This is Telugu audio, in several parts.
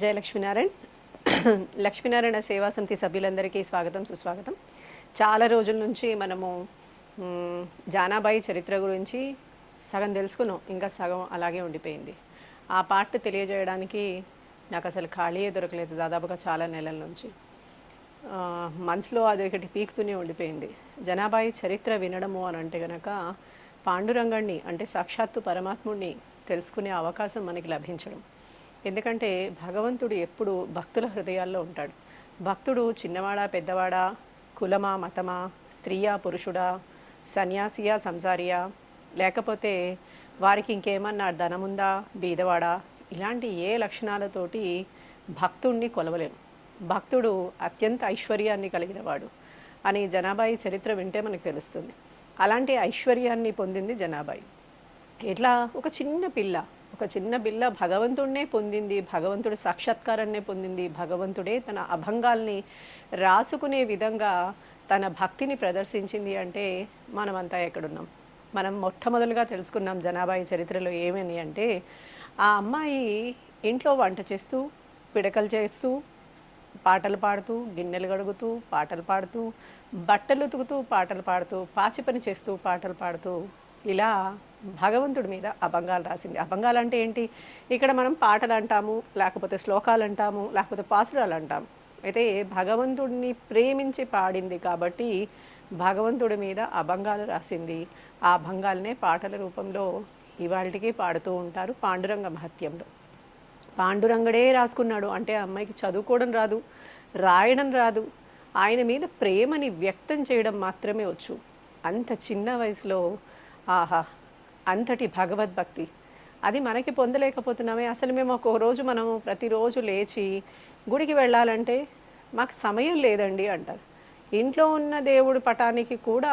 జయ లక్ష్మీనారాయణ్. లక్ష్మీనారాయణ సేవా సమితి సభ్యులందరికీ స్వాగతం, సుస్వాగతం. చాలా రోజుల నుంచి మనము జానాబాయి చరిత్ర గురించి సగం తెలుసుకున్నాం, ఇంకా సగం అలాగే ఉండిపోయింది. ఆ పార్ట్ తెలియజేయడానికి నాకు అసలు ఖాళీయే దొరకలేదు దాదాపుగా చాలా నెలల నుంచి. మనసులో అది ఒకటి పీకుతూనే ఉండిపోయింది. జనాబాయి చరిత్ర వినడము అని అంటే కనుక పాండురంగణ్ణి అంటే సాక్షాత్తు పరమాత్ముడిని తెలుసుకునే అవకాశం మనకి లభించడం. ఎందుకంటే భగవంతుడు ఎప్పుడు భక్తుల హృదయాల్లో ఉంటాడు. భక్తుడు చిన్నవాడా పెద్దవాడా, కులమా మతమా, స్త్రీయా పురుషుడా, సన్యాసియా సంసారియా, లేకపోతే వారికి ఇంకేమన్నా ధనముందా బీదవాడా, ఇలాంటి ఏ లక్షణాలతోటి భక్తుణ్ణి కొలవలేము. భక్తుడు అత్యంత ఐశ్వర్యాన్ని కలిగినవాడు అని జనాబాయి చరిత్ర వింటే మనకు తెలుస్తుంది. అలాంటి ఐశ్వర్యాన్ని పొందింది జనాబాయి. ఎట్లా? ఒక చిన్న పిల్ల భగవంతుడినే పొందింది, భగవంతుడి సాక్షాత్కారాన్నే పొందింది, భగవంతుడే తన అభంగాల్ని రాసుకునే విధంగా తన భక్తిని ప్రదర్శించింది అంటే మనమంతా ఎక్కడున్నాం? మనం మొట్టమొదలుగా తెలుసుకున్నాం జనాబాయి చరిత్రలో ఏమని అంటే, ఆ అమ్మాయి ఇంట్లో వంట చేస్తూ, పిడకలు చేస్తూ, పాటలు పాడుతూ, గిన్నెలు కడుగుతూ పాటలు పాడుతూ, బట్టలు ఉతుకుతూ పాటలు పాడుతూ, పాచి పని చేస్తూ పాటలు పాడుతూ, ఇలా భగవంతుడి మీద అభంగాలు రాసింది. అభంగాలు అంటే ఏంటి? ఇక్కడ మనం పాటలు అంటాము, లేకపోతే శ్లోకాలు అంటాము, లేకపోతే పాసురాలు అంటాము. అయితే భగవంతుడిని ప్రేమించి పాడింది కాబట్టి భగవంతుడి మీద అభంగాలు రాసింది. ఆ అభంగాలనే పాటల రూపంలో ఇవాళకి పాడుతూ ఉంటారు పాండురంగ మహత్యంలో. పాండురంగడే రాసుకున్నాడు అంటే అమ్మాయికి చదువుకోవడం రాదు, రాయడం రాదు, ఆయన మీద ప్రేమని వ్యక్తం చేయడం మాత్రమే వచ్చు. అంత చిన్న వయసులో ఆహా, అంతటి భగవద్భక్తి అది మనకి పొందలేకపోతున్నామే. అసలు మేము మనం ప్రతిరోజు లేచి గుడికి వెళ్ళాలంటే మాకు సమయం లేదండి అంటారు. ఇంట్లో ఉన్న దేవుడి పటానికి కూడా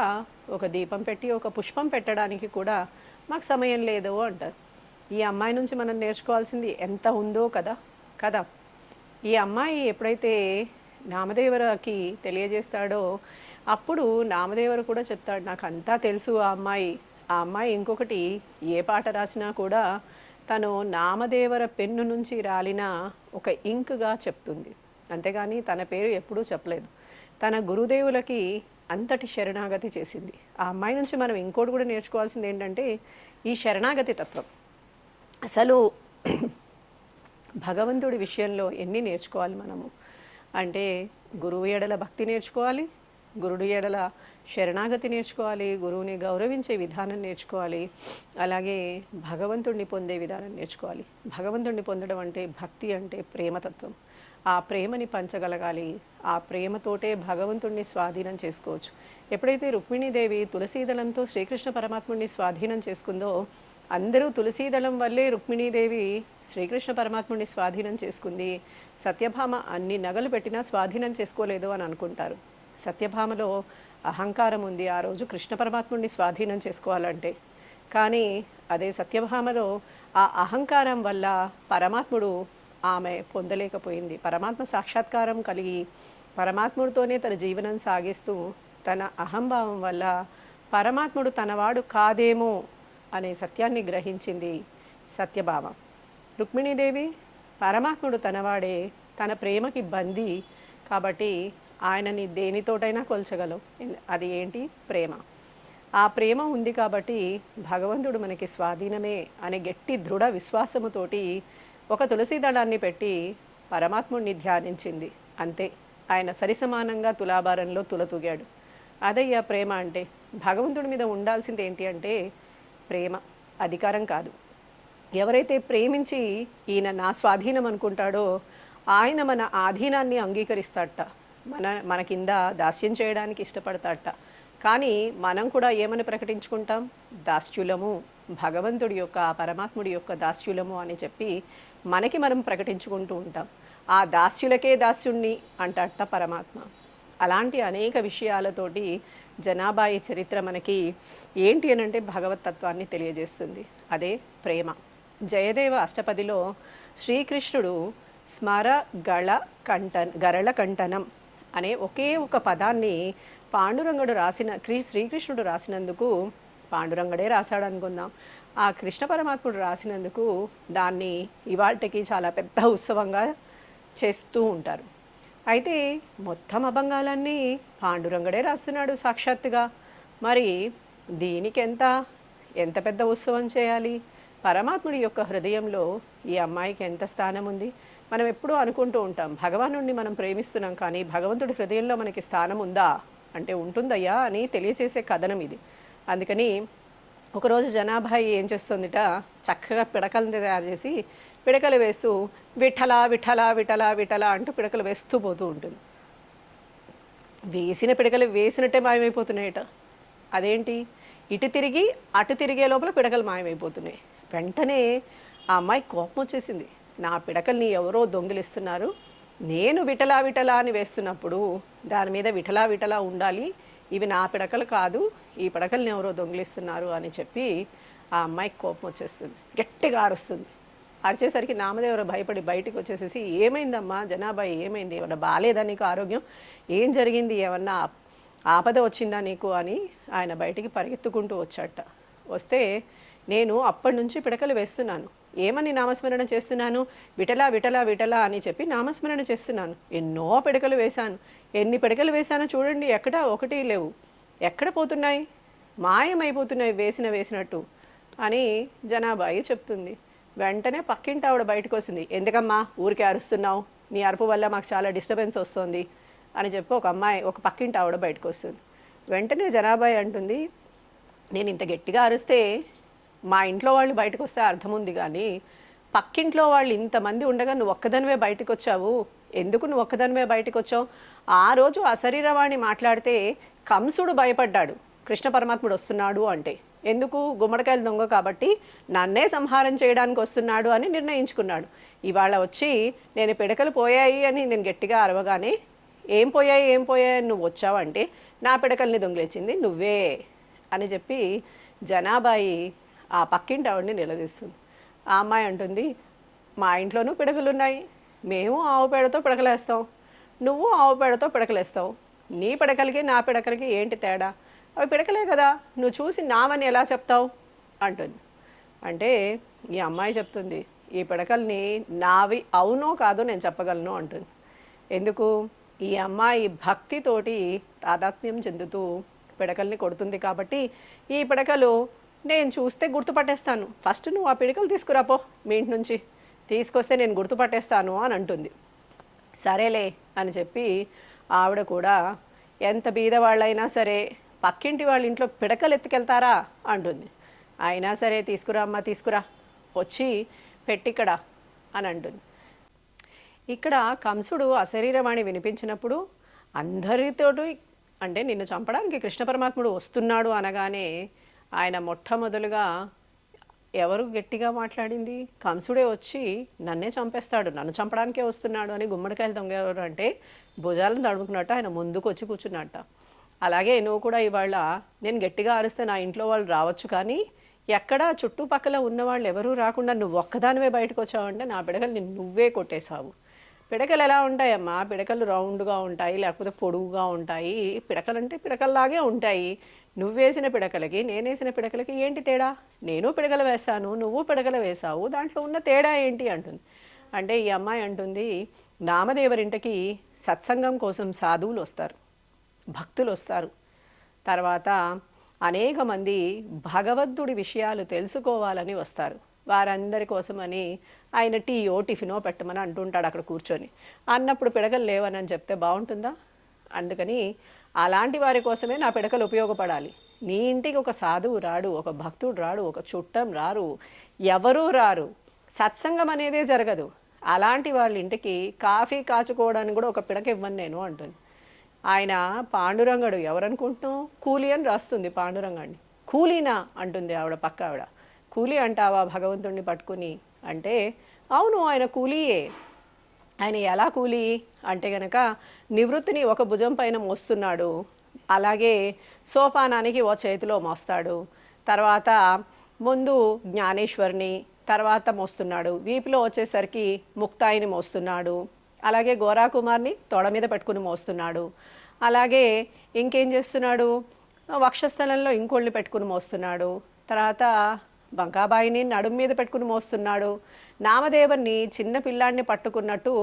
ఒక దీపం పెట్టి ఒక పుష్పం పెట్టడానికి కూడా మాకు సమయం లేదు అంటారు. ఈ అమ్మాయి నుంచి మనం నేర్చుకోవాల్సింది ఎంత ఉందో కదా కదా. ఈ అమ్మాయి ఎప్పుడైతే నామదేవరకి తెలియజేస్తాడో అప్పుడు నామదేవరు కూడా చెప్తాడు, నాకు అంతా తెలుసు. ఆ అమ్మాయి ఇంకొకటి ఏ పాట రాసినా కూడా తను నామదేవర పెన్ను నుంచి రాలిన ఒక ఇంకుగా చెప్తుంది, అంతేగాని తన పేరు ఎప్పుడూ చెప్పలేదు. తన గురుదేవులకి అంతటి శరణాగతి చేసింది. ఆ అమ్మాయి నుంచి మనం ఇంకోటి కూడా నేర్చుకోవాల్సింది ఏంటంటే ఈ శరణాగతి తత్వం. అసలు భగవంతుడి విషయంలో ఎన్ని నేర్చుకోవాలి మనము అంటే, గురువు ఎడల భక్తి నేర్చుకోవాలి, గురుడు ఎడల శరణాగతి నేర్చుకోవాలి, గురువుని గౌరవించే విధానం నేర్చుకోవాలి, అలాగే భగవంతుడిని పొందే విధానం నేర్చుకోవాలి. భగవంతుడిని పొందడం అంటే భక్తి అంటే ప్రేమతత్వం. ఆ ప్రేమని పంచగలగాలి. ఆ ప్రేమతోటే భగవంతుడిని స్వాధీనం చేసుకోవచ్చు. ఎప్పుడైతే రుక్మిణీదేవి తులసీదళంతో శ్రీకృష్ణ పరమాత్ముడిని స్వాధీనం చేసుకుందో, అందరూ తులసీదళం వల్లే రుక్మిణీదేవి శ్రీకృష్ణ పరమాత్ముడిని స్వాధీనం చేసుకుంది, సత్యభామ అన్ని నగలు పెట్టినా స్వాధీనం చేసుకోలేదు అని అనుకుంటారు. సత్యభామలో అహంకారం ఉంది ఆ రోజు కృష్ణ పరమాత్ముడిని స్వాధీనం చేసుకోవాలంటే. కానీ అదే సత్యభామలో ఆ అహంకారం వల్ల పరమాత్ముడు ఆమె పొందలేకపోయింది. పరమాత్మ సాక్షాత్కారం కలిగి పరమాత్ముడితోనే తన జీవనం సాగిస్తూ తన అహంభావం వల్ల పరమాత్ముడు తనవాడు కాదేమో అనే సత్యాన్ని గ్రహించింది సత్యభామ. రుక్మిణీదేవి పరమాత్ముడు తనవాడే, తన ప్రేమకి బందీ కాబట్టి ఆయనని దేనితోటైనా కొల్చగలవు. అది ఏంటి? ప్రేమ. ఆ ప్రేమ ఉంది కాబట్టి భగవంతుడు మనకి స్వాధీనమే అనే గట్టి దృఢ విశ్వాసముతోటి ఒక తులసి దళాన్ని పెట్టి పరమాత్ముడిని ధ్యానించింది. అంతే, ఆయన సరిసమానంగా తులాభారంలో తులతూగాడు. అదయ్యా ప్రేమ అంటే. భగవంతుడి మీద ఉండాల్సింది ఏంటి అంటే ప్రేమ, అధికారం కాదు. ఎవరైతే ప్రేమించి ఈయన నా స్వాధీనం అనుకుంటాడో ఆయన మన ఆధీనాన్ని అంగీకరిస్తాడట, మన కింద దాస్యం చేయడానికి ఇష్టపడతాడట. కానీ మనం కూడా ఏమని ప్రకటించుకుంటాం? దాస్యులము, భగవంతుడి యొక్క పరమాత్ముడి యొక్క దాస్యులము అని చెప్పి మనకి మనం ప్రకటించుకుంటూ ఉంటాం. ఆ దాస్యులకే దాస్యుణ్ణి అంటాడట పరమాత్మ. అలాంటి అనేక విషయాలతోటి జనాబాయి చరిత్ర మనకి ఏంటి అని అంటే భగవతత్వాన్ని తెలియజేస్తుంది. అదే ప్రేమ. జయదేవ అష్టపదిలో శ్రీకృష్ణుడు స్మర గరళ కంఠనం అనే ఒకే ఒక పదాన్ని పాండురంగుడు శ్రీకృష్ణుడు రాసినందుకు, పాండురంగడే రాశాడు అనుకుందాం, ఆ కృష్ణ పరమాత్ముడు రాసినందుకు దాన్ని ఇవాళకి చాలా పెద్ద ఉత్సవంగా చేస్తూ ఉంటారు. అయితే మొత్తం అభంగాలన్నీ పాండురంగడే రాస్తున్నాడు సాక్షాత్తుగా. మరి దీనికి ఎంత పెద్ద ఉత్సవం చేయాలి? పరమాత్ముడి యొక్క హృదయంలో ఈ అమ్మాయికి ఎంత స్థానం ఉంది? మనం ఎప్పుడూ అనుకుంటూ ఉంటాం, భగవానుడిని మనం ప్రేమిస్తున్నాం కానీ భగవంతుడి హృదయంలో మనకి స్థానం ఉందా అంటే ఉంటుందయ్యా అని తెలియచేసే కథనం ఇది. అందుకని ఒకరోజు జనాభాయి ఏం చేస్తుందిట, చక్కగా పిడకలను తయారు చేసి పిడకలు వేస్తూ విఠల విఠల విఠల విఠల అంటూ పిడకలు వేస్తూ పోతూ ఉంటుంది. వేసిన పిడకలు వేసినట్టే మాయమైపోతున్నాయట. అదేంటి, ఇటు తిరిగి అటు తిరిగే లోపల పిడకలు మాయమైపోతున్నాయి. వెంటనే ఆ అమ్మాయి కోపం వచ్చేసింది. నా పిడకల్ని ఎవరో దొంగిలిస్తున్నారు, నేను విఠలా విఠలా అని వేస్తున్నప్పుడు దాని మీద విఠలా విఠలా ఉండాలి, ఇవి నా పిడకలు కాదు, ఈ పిడకల్ని ఎవరో దొంగిలిస్తున్నారు అని చెప్పి ఆ అమ్మాయికి కోపం వచ్చేస్తుంది. గట్టిగా అరుస్తుంది. అరిచేసరికి నామదేవరు భయపడి బయటికి వచ్చేసేసి, ఏమైందమ్మా జనాభాయి, ఏమైంది, ఏమన్నా బాగాలేదా నీకు ఆరోగ్యం, ఏం జరిగింది, ఏమన్నా ఆపద వచ్చిందా నీకు అని ఆయన బయటికి పరిగెత్తుకుంటూ వచ్చాట. వస్తే నేను అప్పటి నుంచి పిడకలు వేస్తున్నాను, ఏమని నామస్మరణ చేస్తున్నాను, విఠలా విఠలా విఠలా అని చెప్పి నామస్మరణ చేస్తున్నాను. ఎన్నో పిడకలు వేశాను, ఎన్ని పిడకలు వేశానో చూడండి, ఎక్కడ ఒకటి లేవు, ఎక్కడ పోతున్నాయి, మాయమైపోతున్నాయి వేసినట్టు అని జనాభాయి చెప్తుంది. వెంటనే పక్కింటి ఆవిడ బయటకు వస్తుంది. ఎందుకమ్మా ఊరికే అరుస్తున్నావు, నీ అరుపు వల్ల మాకు చాలా డిస్టర్బెన్స్ వస్తుంది అని చెప్పి ఒక పక్కింటి ఆవిడ బయటకు వస్తుంది. వెంటనే జనాభాయి అంటుంది, నేను ఇంత గట్టిగా అరిస్తే మా ఇంట్లో వాళ్ళు బయటకు వస్తే అర్థం ఉంది, కానీ పక్కింట్లో వాళ్ళు ఇంతమంది ఉండగా నువ్వు ఒక్కదానివే బయటకు వచ్చావు, ఎందుకు నువ్వు ఒక్కదానివే బయటకు వచ్చావు? ఆ రోజు అశరీరవాణి మాట్లాడితే కంసుడు భయపడ్డాడు కృష్ణ పరమాత్ముడు వస్తున్నాడు అంటే. ఎందుకు? గుమ్మడికాయలు దొంగ కాబట్టి నన్నే సంహారం చేయడానికి వస్తున్నాడు అని నిర్ణయించుకున్నాడు. ఇవాళ వచ్చి నేను పిడకలు పోయాయి అని నేను గట్టిగా అరవగానే, ఏం పోయాయి నువ్వు వచ్చావంటే, నా పిడకల్ని దొంగిలించింది నువ్వే అని చెప్పి జనాభాయి ఆ పక్కింటి ఆవిడని నిలదీస్తుంది. ఆ అమ్మాయి అంటుంది, మా ఇంట్లోనూ పిడకలున్నాయి, మేము ఆవు పేడతో పిడకలేస్తాం, నువ్వు ఆవు పేడతో పిడకలేస్తావు, నీ పిడకలకి నా పిడకలకి ఏంటి తేడా? అవి పిడకలే కదా, నువ్వు చూసి నావని ఎలా చెప్తావు అంటుంది. అంటే ఈ అమ్మాయి చెప్తుంది, ఈ పిడకల్ని నావి అవునో కాదో నేను చెప్పగలను అంటుంది. ఎందుకు? ఈ అమ్మాయి భక్తితోటి తాదాత్మ్యం చెందుతూ పిడకల్ని కొడుతుంది కాబట్టి, ఈ పిడకలు నేను చూస్తే గుర్తుపట్టేస్తాను, ఫస్ట్ నువ్వు ఆ పిడకలు తీసుకురాపో మీ ఇంటి నుంచి, తీసుకొస్తే నేను గుర్తుపట్టేస్తాను అని అంటుంది. సరేలే అని చెప్పి ఆవిడ కూడా, ఎంత బీదవాళ్ళైనా సరే పక్కింటి వాళ్ళ ఇంట్లో పిడకలు ఎత్తుకెళ్తారా అంటుంది. అయినా సరే తీసుకురా అమ్మ తీసుకురా, వచ్చి పెట్టిక్కడ అని అంటుంది. ఇక్కడ కంసుడు అశరీరవాణి వినిపించినప్పుడు అందరితోటి, అంటే నిన్ను చంపడానికి కృష్ణ పరమాత్ముడు వస్తున్నాడు అనగానే ఆయన మొట్టమొదలుగా ఎవరు గట్టిగా మాట్లాడింది? కంసుడే వచ్చి నన్నే చంపేస్తాడు, నన్ను చంపడానికే వస్తున్నాడు అని గుమ్మడికాయలు దొంగ ఎవరు అంటే భుజాలను తడుముకున్నట్టు ఆయన ముందుకు వచ్చి కూర్చున్నట్ట. అలాగే నువ్వు కూడా ఇవాళ నేను గట్టిగా అరిస్తే నా ఇంట్లో వాళ్ళు రావచ్చు, కానీ ఎక్కడ చుట్టుపక్కల ఉన్నవాళ్ళు ఎవరూ రాకుండా నువ్వు ఒక్కదానివే బయటకు వచ్చావంటే నా పిడకలు నువ్వే కొట్టేశావు. పిడకలు ఎలా ఉంటాయమ్మా? పిడకలు రౌండ్గా ఉంటాయి, లేకపోతే పొడుగుగా ఉంటాయి. పిడకలు అంటే పిడకల్లాగే ఉంటాయి. నువ్వేసిన పిడకలకి నేనేసిన పిడకలకి ఏంటి తేడా? నేను పిడకలు వేస్తాను, నువ్వు పిడకలు వేసావు, దాంట్లో ఉన్న తేడా ఏంటి అంటుంది. అంటే ఈ అమ్మాయి అంటుంది, నామదేవరింటికి సత్సంగం కోసం సాధువులు వస్తారు, భక్తులు వస్తారు, తర్వాత అనేక మంది భగవద్దుడి విషయాలు తెలుసుకోవాలని వస్తారు. వారందరి కోసమని ఆయన టీయో టిఫినో పెట్టమని అంటుంటాడు అక్కడ కూర్చొని. అన్నప్పుడు పిడకలు లేవని చెప్తే బాగుంటుందా? అందుకని అలాంటి వారి కోసమే నా పిడకలు ఉపయోగపడాలి. నీ ఇంటికి ఒక సాధువు రాడు, ఒక భక్తుడు రాడు, ఒక చుట్టం రారు, ఎవరూ రారు, సత్సంగం అనేదే జరగదు. అలాంటి వాళ్ళ ఇంటికి కాఫీ కాచుకోవడానికి కూడా ఒక పిడక ఇవ్వను నేను అంటుంది. ఆయన పాండురంగడు ఎవరనుకుంటున్నావు? కూలి అని రాస్తుంది పాండురంగాడిని. కూలీనా అంటుంది ఆవిడ పక్క ఆవిడ. కూలి అంటావా భగవంతుడిని పట్టుకుని అంటే, అవును ఆయన కూలీయే. ఆయన ఎలా కూలి అంటే గనక నివృత్తిని ఒక భుజం పైన మోస్తున్నాడు, అలాగే సోపానానికి ఓ చేతిలో మోస్తాడు, తర్వాత ముందు జ్ఞానేశ్వరిని తర్వాత మోస్తున్నాడు, వీపులో వచ్చేసరికి ముక్తాయిని మోస్తున్నాడు, అలాగే గోరాకుమార్ని తొడ మీద పెట్టుకుని మోస్తున్నాడు, అలాగే ఇంకేం చేస్తున్నాడు, వక్షస్థలంలో ఇంకోళ్ళని పెట్టుకుని మోస్తున్నాడు, తర్వాత బంకాబాయిని నడుం మీద పెట్టుకుని మోస్తున్నాడు, నామదేవుని చిన్న పిల్లాడిని పట్టుకున్నట్టు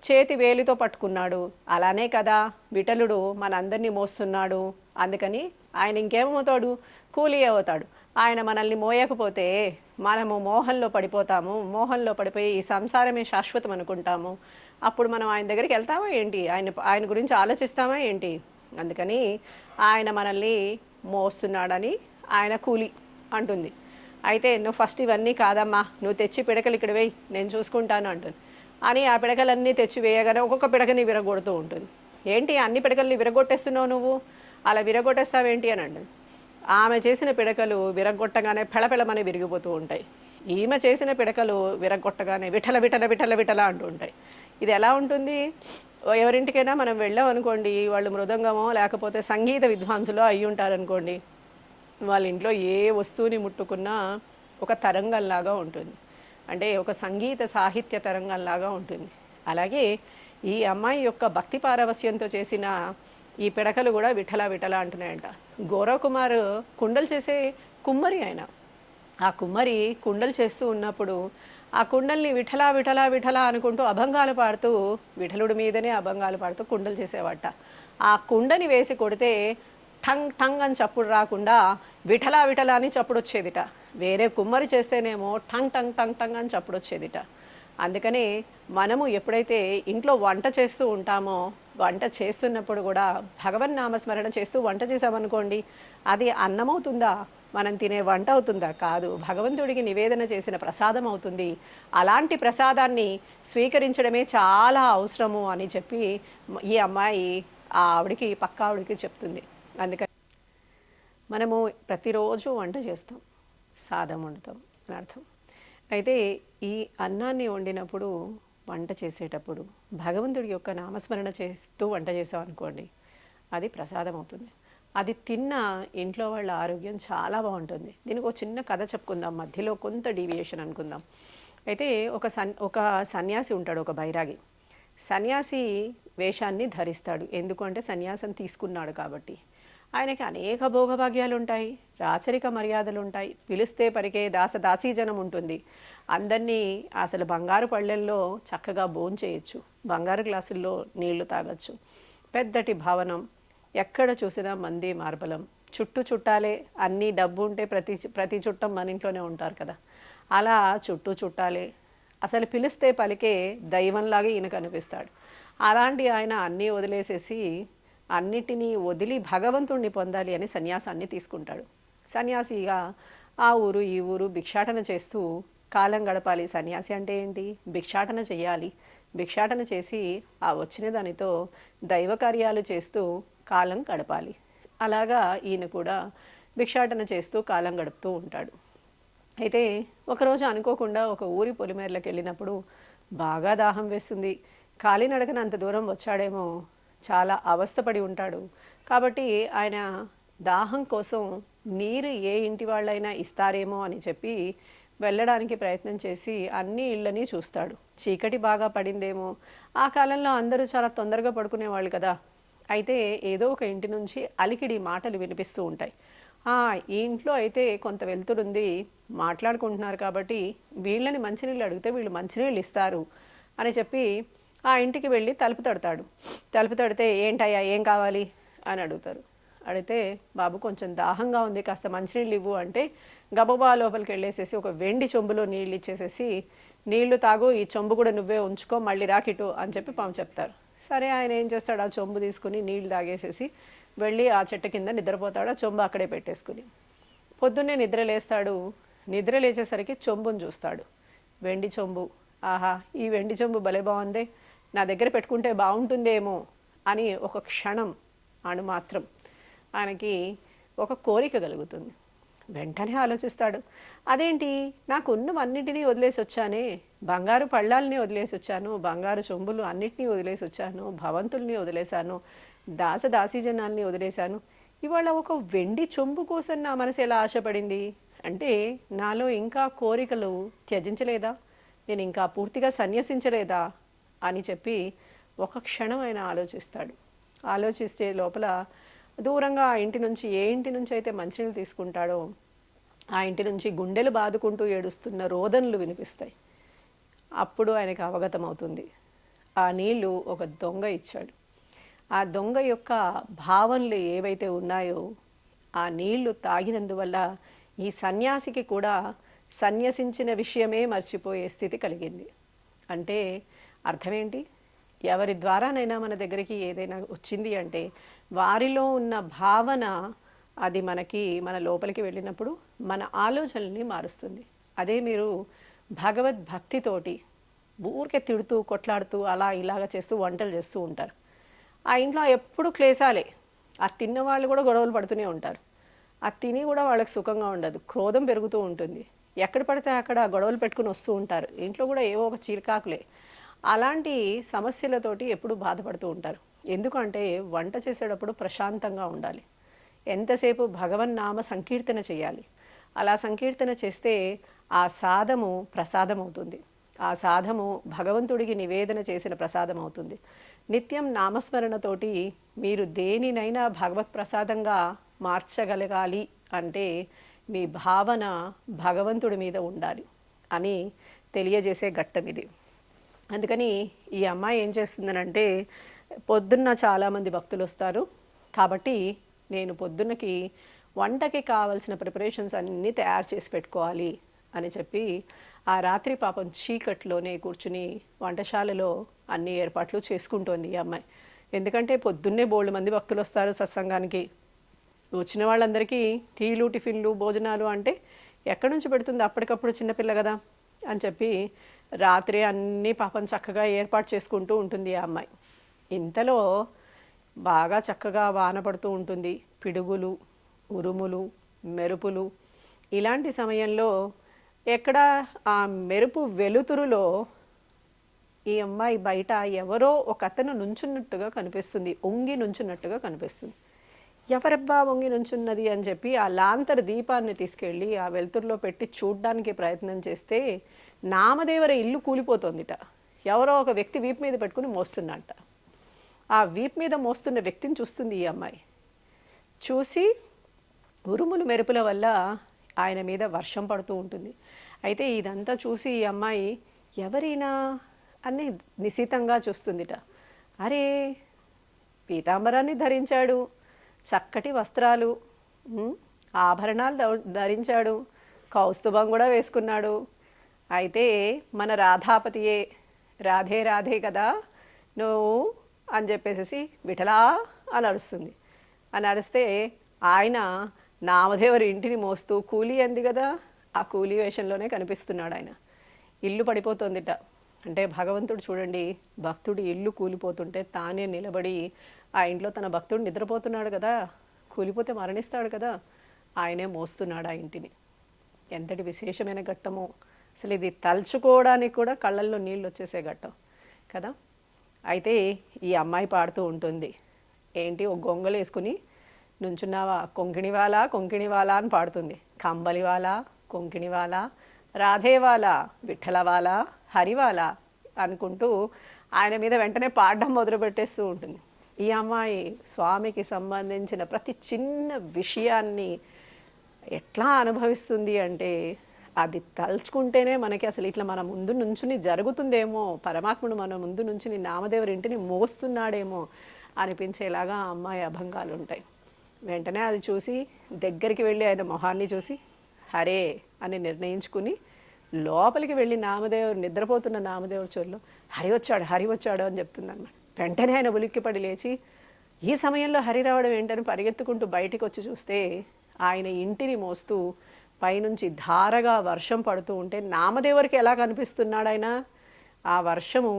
చేతి వేలితో పట్టుకున్నాడు. అలానే కదా విఠలుడు మనందరినీ మోస్తున్నాడు. అందుకని ఆయన ఇంకేమవుతాడు? కూలీ అవుతాడు. ఆయన మనల్ని మోయకపోతే మనము మోహంలో పడిపోతాము. మోహంలో పడిపోయి ఈ సంసారమే శాశ్వతం అనుకుంటాము. అప్పుడు మనం ఆయన దగ్గరికి వెళ్తామా ఏంటి? ఆయన గురించి ఆలోచిస్తామా ఏంటి? అందుకని ఆయన మనల్ని మోస్తున్నాడని ఆయన కూలి అంటుంది. అయితే నువ్వు ఫస్ట్ ఇవన్నీ కాదమ్మా, నువ్వు తెచ్చి పిడకలు ఇక్కడ వేయి, నేను చూసుకుంటాను అంటుంది. అని ఆ పిడకలన్నీ తెచ్చి వేయగానే ఒక్కొక్క పిడకని విరగొడుతూ ఉంటుంది. ఏంటి అన్ని పిడకల్ని విరగొట్టేస్తున్నావు నువ్వు, అలా విరగొట్టేస్తావేంటి అని అంటుంది. ఆమె చేసిన పిడకలు విరగొట్టగానే పెళపెళమని విరిగిపోతూ ఉంటాయి. ఈమె చేసిన పిడకలు విరగొట్టగానే విఠల విఠల విఠల విఠల అంటూ ఉంటాయి. ఇది ఎలా ఉంటుంది? ఎవరింటికైనా మనం వెళ్ళాం అనుకోండి, వాళ్ళు మృదంగమో లేకపోతే సంగీత విద్వాంసులో అయ్యి ఉంటారనుకోండి, వాళ్ళ ఇంట్లో ఏ వస్తువుని ముట్టుకున్నా ఒక తరంగంలాగా ఉంటుంది. అంటే ఒక సంగీత సాహిత్య తరంగంలాగా ఉంటుంది. అలాగే ఈ అమ్మాయి యొక్క భక్తి పారవస్యంతో చేసిన ఈ పిడకలు కూడా విఠల విఠల అంటున్నాయంట. గౌరవ్ కుండలు చేసే కుమ్మరి ఆయన. ఆ కుమ్మరి కుండలు చేస్తూ ఉన్నప్పుడు ఆ కుండల్ని విఠల విఠల విఠల అనుకుంటూ అభంగాలు పాడుతూ విఠలుడి మీదనే అభంగాలు పాడుతూ కుండలు చేసేవాట. ఆ కుండని వేసి కొడితే ఠంగ్ ఠంగ్ అని చప్పుడు రాకుండా విఠల విఠల అని చప్పుడు వచ్చేదిట. వేరే కుమ్మరి చేస్తేనేమో ఠంగ్ టంగ్ టంగ్ టంగ్ అని చప్పుడు వచ్చేదిట. అందుకని మనము ఎప్పుడైతే ఇంట్లో వంట చేస్తూ ఉంటామో, వంట చేస్తున్నప్పుడు కూడా భగవన్ నామస్మరణ చేస్తూ వంట చేసామనుకోండి, అది అన్నమవుతుందా, మనం తినే వంట అవుతుందా? కాదు, భగవంతుడికి నివేదన చేసిన ప్రసాదం అవుతుంది. అలాంటి ప్రసాదాన్ని స్వీకరించడమే చాలా అవసరము అని చెప్పి ఈ అమ్మాయి ఆ ఆవిడికి పక్క ఆవిడికి చెప్తుంది. అందుకని మనము ప్రతిరోజు వంట చేస్తాం, సాదం వండుతాం అని అర్థం. అయితే ఈ అన్నాన్ని వండినప్పుడు, వంట చేసేటప్పుడు భగవంతుడి యొక్క నామస్మరణ చేస్తూ వంట చేసాం అనుకోండి, అది ప్రసాదం అవుతుంది. అది తిన్న ఇంట్లో వాళ్ళ ఆరోగ్యం చాలా బాగుంటుంది. దీనికి ఒక చిన్న కథ చెప్పుకుందాం, మధ్యలో కొంత డీవియేషన్ అనుకుందాం. అయితే ఒక సన్యాసి ఉంటాడు, ఒక బైరాగి. సన్యాసి వేషాన్ని ధరిస్తాడు. ఎందుకంటే సన్యాసం తీసుకున్నాడు కాబట్టి. ఆయనకి అనేక భోగభాగ్యాలు ఉంటాయి, రాచరిక మర్యాదలు ఉంటాయి, పిలిస్తే పరికే దాసీజనం ఉంటుంది. అందరినీ అసలు బంగారు పళ్ళెల్లో చక్కగా భోంచేయచ్చు, బంగారు గ్లాసుల్లో నీళ్లు తాగొచ్చు. పెద్దటి భవనం, ఎక్కడ చూసినా మంది మార్బలం, చుట్టూ చుట్టాలే. అన్నీ డబ్బు ఉంటే ప్రతి చుట్టం మన ఇంట్లోనే ఉంటారు కదా, అలా చుట్టూ చుట్టాలే. అసలు పిలిస్తే పలికే దైవంలాగా ఈయన కనిపిస్తాడు. అలాంటి ఆయన అన్నీ వదిలేసేసి, అన్నిటినీ వదిలి భగవంతుణ్ణి పొందాలి అని సన్యాసాన్ని తీసుకుంటాడు. సన్యాసిగా ఆ ఊరు ఈ ఊరు భిక్షాటన చేస్తూ కాలం గడపాలి. సన్యాసి అంటే ఏంటి? భిక్షాటన చేయాలి. భిక్షాటన చేసి ఆ వచ్చిన దానితో దైవ కార్యాలు చేస్తూ కాలం గడపాలి. అలాగా ఈయన కూడా భిక్షాటన చేస్తూ కాలం గడుపుతూ ఉంటాడు. అయితే ఒకరోజు అనుకోకుండా ఒక ఊరి పొలిమేరలకు వెళ్ళినప్పుడు బాగా దాహం వేస్తుంది. కాలినడకన అంత దూరం వచ్చాడేమో, చాలా అవస్థపడి ఉంటాడు. కాబట్టి ఆయన దాహం కోసం నీరు ఏ ఇంటి వాళ్ళైనా ఇస్తారేమో అని చెప్పి వెళ్ళడానికి ప్రయత్నం చేసి అన్ని ఇళ్ళని చూస్తాడు. చీకటి బాగా పడిందేమో, ఆ కాలంలో అందరూ చాలా తొందరగా పడుకునేవాళ్ళు కదా. అయితే ఏదో ఒక ఇంటి నుంచి అలికిడి మాటలు వినిపిస్తూ ఉంటాయి. ఈ ఇంట్లో అయితే కొంత వెలుతురుంది, మాట్లాడుకుంటున్నారు కాబట్టి వీళ్ళని మంచినీళ్ళు అడిగితే వీళ్ళు మంచినీళ్ళు ఇస్తారు అని చెప్పి ఆ ఇంటికి వెళ్ళి తలుపు తడతాడు. తలుపు తడితే ఏంటయ్యా ఏం కావాలి అని అడుగుతారు. అడిగితే బాబు కొంచెం దాహంగా ఉంది, కాస్త మంచినీళ్ళు ఇవ్వు అంటే గబగబా లోపలికి వెళ్ళేసేసి ఒక వెండి చెంబులో నీళ్ళు ఇచ్చేసేసి, నీళ్లు తాగు, ఈ చెంబు కూడా నువ్వే ఉంచుకో, మళ్ళీ రాకిటు అని చెప్పి పాము చెప్తారు. సరే ఆయన ఏం చేస్తాడు, ఆ చెంబు తీసుకుని నీళ్ళు తాగేసేసి వెళ్ళి ఆ చెట్టు కింద నిద్రపోతాడు. ఆ చెంబు అక్కడే పెట్టేసుకుని పొద్దున్నే నిద్ర లేస్తాడు. నిద్ర లేచేసరికి చెంబుని చూస్తాడు, వెండి చెంబు. ఆహా, ఈ వెండి చెంబు భలే బాగుందే, నా దగ్గర పెట్టుకుంటే బాగుంటుందేమో అని ఒక క్షణం మాత్రం ఆయనకి ఒక కోరిక కలుగుతుంది. వెంటనే ఆలోచిస్తాడు, అదేంటి నాకు ఉన్నవన్నిటినీ వదిలేసి వచ్చానే, బంగారు పళ్ళాలని వదిలేసి వచ్చాను, బంగారు చెంబులు అన్నిటినీ వదిలేసి వచ్చాను, భవంతుల్ని వదిలేశాను, దాసీజనాల్ని వదిలేశాను, ఇవాళ ఒక వెండి చెంబు కోసం నా మనసు ఎలా ఆశపడింది అంటే, నాలో ఇంకా కోరికలు త్యజించలేదా, నేను ఇంకా పూర్తిగా సన్యసించలేదా అని చెప్పి ఒక క్షణం ఆయన ఆలోచిస్తాడు. ఆలోచిస్తే లోపల దూరంగా ఆ ఇంటి నుంచి, ఏ ఇంటి నుంచి అయితే మంచినీళ్ళు తీసుకుంటాడో ఆ ఇంటి నుంచి గుండెలు బాదుకుంటూ ఏడుస్తున్న రోదనలు వినిపిస్తాయి. అప్పుడు ఆయనకు అవగతం అవుతుంది, ఆ నీళ్లు ఒక దొంగ ఇచ్చాడు. ఆ దొంగ యొక్క భావనలు ఏవైతే ఉన్నాయో ఆ నీళ్లు తాగినందువల్ల ఈ సన్యాసికి కూడా సన్యసించిన విషయమే మర్చిపోయే స్థితి కలిగింది. అంటే అర్థమేంటి? ఎవరి ద్వారానైనా మన దగ్గరికి ఏదైనా వచ్చింది అంటే వారిలో ఉన్న భావన అది మన లోపలికి వెళ్ళినప్పుడు మన ఆలోచనల్ని మారుస్తుంది. అదే మీరు భగవద్భక్తితోటి ఊరికే తిడుతూ కొట్లాడుతూ అలా ఇలాగ చేస్తూ వంటలు చేస్తూ ఉంటారు. ఆ ఇంట్లో ఎప్పుడు క్లేశాలే. ఆ తిన్న వాళ్ళు కూడా గొడవలు పడుతూనే ఉంటారు. ఆ తిని కూడా వాళ్ళకి సుఖంగా ఉండదు. క్రోధం పెరుగుతూ ఉంటుంది. ఎక్కడ పడితే అక్కడ గొడవలు పెట్టుకుని వస్తూ ఉంటారు. ఇంట్లో కూడా ఏవో ఒక చిరుకాకులే. అలాంటి సమస్యలతోటి ఎప్పుడు బాధపడుతూ ఉంటారు. ఎందుకంటే వంట చేసేటప్పుడు ప్రశాంతంగా ఉండాలి. ఎంతసేపు భగవన్నామ సంకీర్తన చేయాలి. అలా సంకీర్తన చేస్తే ఆ సాధము ప్రసాదం అవుతుంది. ఆ సాధము భగవంతుడికి నివేదన చేసిన ప్రసాదం అవుతుంది. నిత్యం నామస్మరణతోటి మీరు దేనినైనా భగవత్ ప్రసాదంగా మార్చగలగాలి అంటే మీ భావన భగవంతుడి మీద ఉండాలి అని తెలియజేసే ఘట్టం ఇది. అందుకని ఈ అమ్మాయి ఏం చేస్తుందనంటే పొద్దున్న చాలామంది భక్తులు వస్తారు కాబట్టి నేను పొద్దున్నకి వంటకి కావాల్సిన ప్రిపరేషన్స్ అన్నీ తయారు చేసి పెట్టుకోవాలి అని చెప్పి ఆ రాత్రి పాపం చీకట్లోనే కూర్చుని వంటశాలలో అన్ని ఏర్పాట్లు చేసుకుంటోంది ఈ అమ్మాయి. ఎందుకంటే పొద్దున్నే బోల్డ్ మంది భక్తులు వస్తారు సత్సంగానికి. వచ్చిన వాళ్ళందరికీ టీలు టిఫిన్లు భోజనాలు అంటే ఎక్కడి నుంచి పెడుతుంది? అప్పటికప్పుడు చిన్నపిల్ల కదా అని చెప్పి రాత్రి అన్నీ పాపం చక్కగా ఏర్పాటు చేసుకుంటూ ఉంటుంది ఆ అమ్మాయి. ఇంతలో బాగా చక్కగా వాన పడుతూ ఉంటుంది. పిడుగులు, ఉరుములు, మెరుపులు. ఇలాంటి సమయంలో ఎక్కడ ఆ మెరుపు వెలుతురులో ఈ అమ్మాయి బయట ఎవరో ఒక అతను నుంచున్నట్టుగా కనిపిస్తుంది. వంగి నుంచున్నట్టుగా కనిపిస్తుంది. ఎవరబ్బా వంగి నుంచున్నది అని చెప్పి ఆ లాంతర్ దీపాన్ని తీసుకెళ్ళి ఆ వెలుతురులో పెట్టి చూడ్డానికి ప్రయత్నం చేస్తే నామదేవర ఇల్లు కూలిపోతోందిట. ఎవరో ఒక వ్యక్తి వీపు మీద పెట్టుకుని మోస్తున్నట్ట. ఆ వీపు మీద మోస్తున్న వ్యక్తిని చూస్తుంది ఈ అమ్మాయి. చూసి ఉరుములు మెరుపుల వల్ల ఆయన మీద వర్షం పడుతూ ఉంటుంది. అయితే ఇదంతా చూసి ఈ అమ్మాయి ఎవరైనా అని నిశితంగా చూస్తుందిట. అరే, పీతాంబరాన్ని ధరించాడు, చక్కటి వస్త్రాలు, ఆభరణాలు ధరించాడు, కౌస్తుభం కూడా వేసుకున్నాడు. అయితే మన రాధాపతియే, రాధే రాధే కదా నువ్వు అని చెప్పేసి విఠలా అని అరుస్తుంది. అని అరిస్తే ఆయన నామదేవరి ఇంటిని మోస్తూ కూలీ అంది కదా, ఆ కూలీ వేషంలోనే కనిపిస్తున్నాడు ఆయన. ఇల్లు పడిపోతుందిట. అంటే భగవంతుడు చూడండి, భక్తుడు ఇల్లు కూలిపోతుంటే తానే నిలబడి ఆ ఇంట్లో తన భక్తుడు నిద్రపోతున్నాడు కదా, కూలిపోతే మరణిస్తాడు కదా, ఆయనే మోస్తున్నాడు ఆ ఇంటిని. ఎంతటి విశేషమైన ఘట్టమో అసలు ఇది తలుచుకోవడానికి కూడా కళ్ళల్లో నీళ్ళు వచ్చేసే ఘట్టం కదా. అయితే ఈ అమ్మాయి పాడుతూ ఉంటుంది. ఏంటి, ఒక గొంగలు వేసుకుని నుంచున్నావా, కొంకిణివాలా కొంకిణివాలా అని పాడుతుంది. కంబలివాలా, కొంకిణివాలా, రాధేవాలా, విఠలవాలా, హరివాలా అనుకుంటూ ఆయన మీద వెంటనే పాడడం మొదలుపెట్టేస్తూ ఉంటుంది. ఈ అమ్మాయి స్వామికి సంబంధించిన ప్రతి చిన్న విషయాన్ని ఎట్లా అనుభవిస్తుంది అంటే అది తలుచుకుంటేనే మనకి అసలు ఇట్లా మన ముందు నుంచుని జరుగుతుందేమో, పరమాత్ముడు మన ముందు నుంచుని నామదేవుడి ఇంటిని మోస్తున్నాడేమో అనిపించేలాగా ఆ అమ్మాయి అభంగాలు ఉంటాయి. వెంటనే అది చూసి దగ్గరికి వెళ్ళి ఆయన మొహాన్ని చూసి హరే అని నిర్ణయించుకుని లోపలికి వెళ్ళి నామదేవుడు నిద్రపోతున్న నామదేవుడి చోరులో హరి వచ్చాడు అని చెప్తుందన్నమాట. వెంటనే ఆయన ఉలిక్కిపడి లేచి ఈ సమయంలో హరి రావడం ఏంటని పరిగెత్తుకుంటూ బయటికి వచ్చి చూస్తే ఆయన ఇంటిని మోస్తూ పైనుంచి ధారగా వర్షం పడుతూ ఉంటే నామదేవుడికి ఎలా కనిపిస్తున్నాడు ఆయన? ఆ వర్షము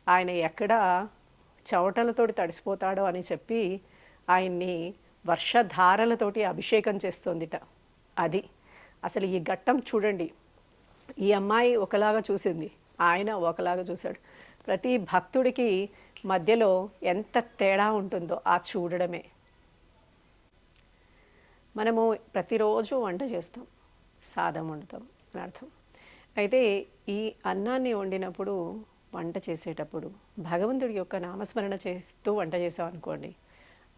ఆయన ఎక్కడ చవటలతోటి తడిసిపోతాడో అని చెప్పి ఆయన్ని వర్షధారలతోటి అభిషేకం చేస్తోందిట. అది అసలు ఈ ఘట్టం చూడండి. ఈ అమ్మాయి ఒకలాగా చూసింది, ఆయన ఒకలాగా చూశాడు. ప్రతి భక్తుడికి మధ్యలో ఎంత తేడా ఉంటుందో ఆ చూడడమే. మనము ప్రతిరోజు వంట చేస్తాం, సాదం వండుతాం అని అర్థం. అయితే ఈ అన్నాన్ని వండినప్పుడు, వంట చేసేటప్పుడు భగవంతుడి యొక్క నామస్మరణ చేస్తూ వంట చేసాం అనుకోండి,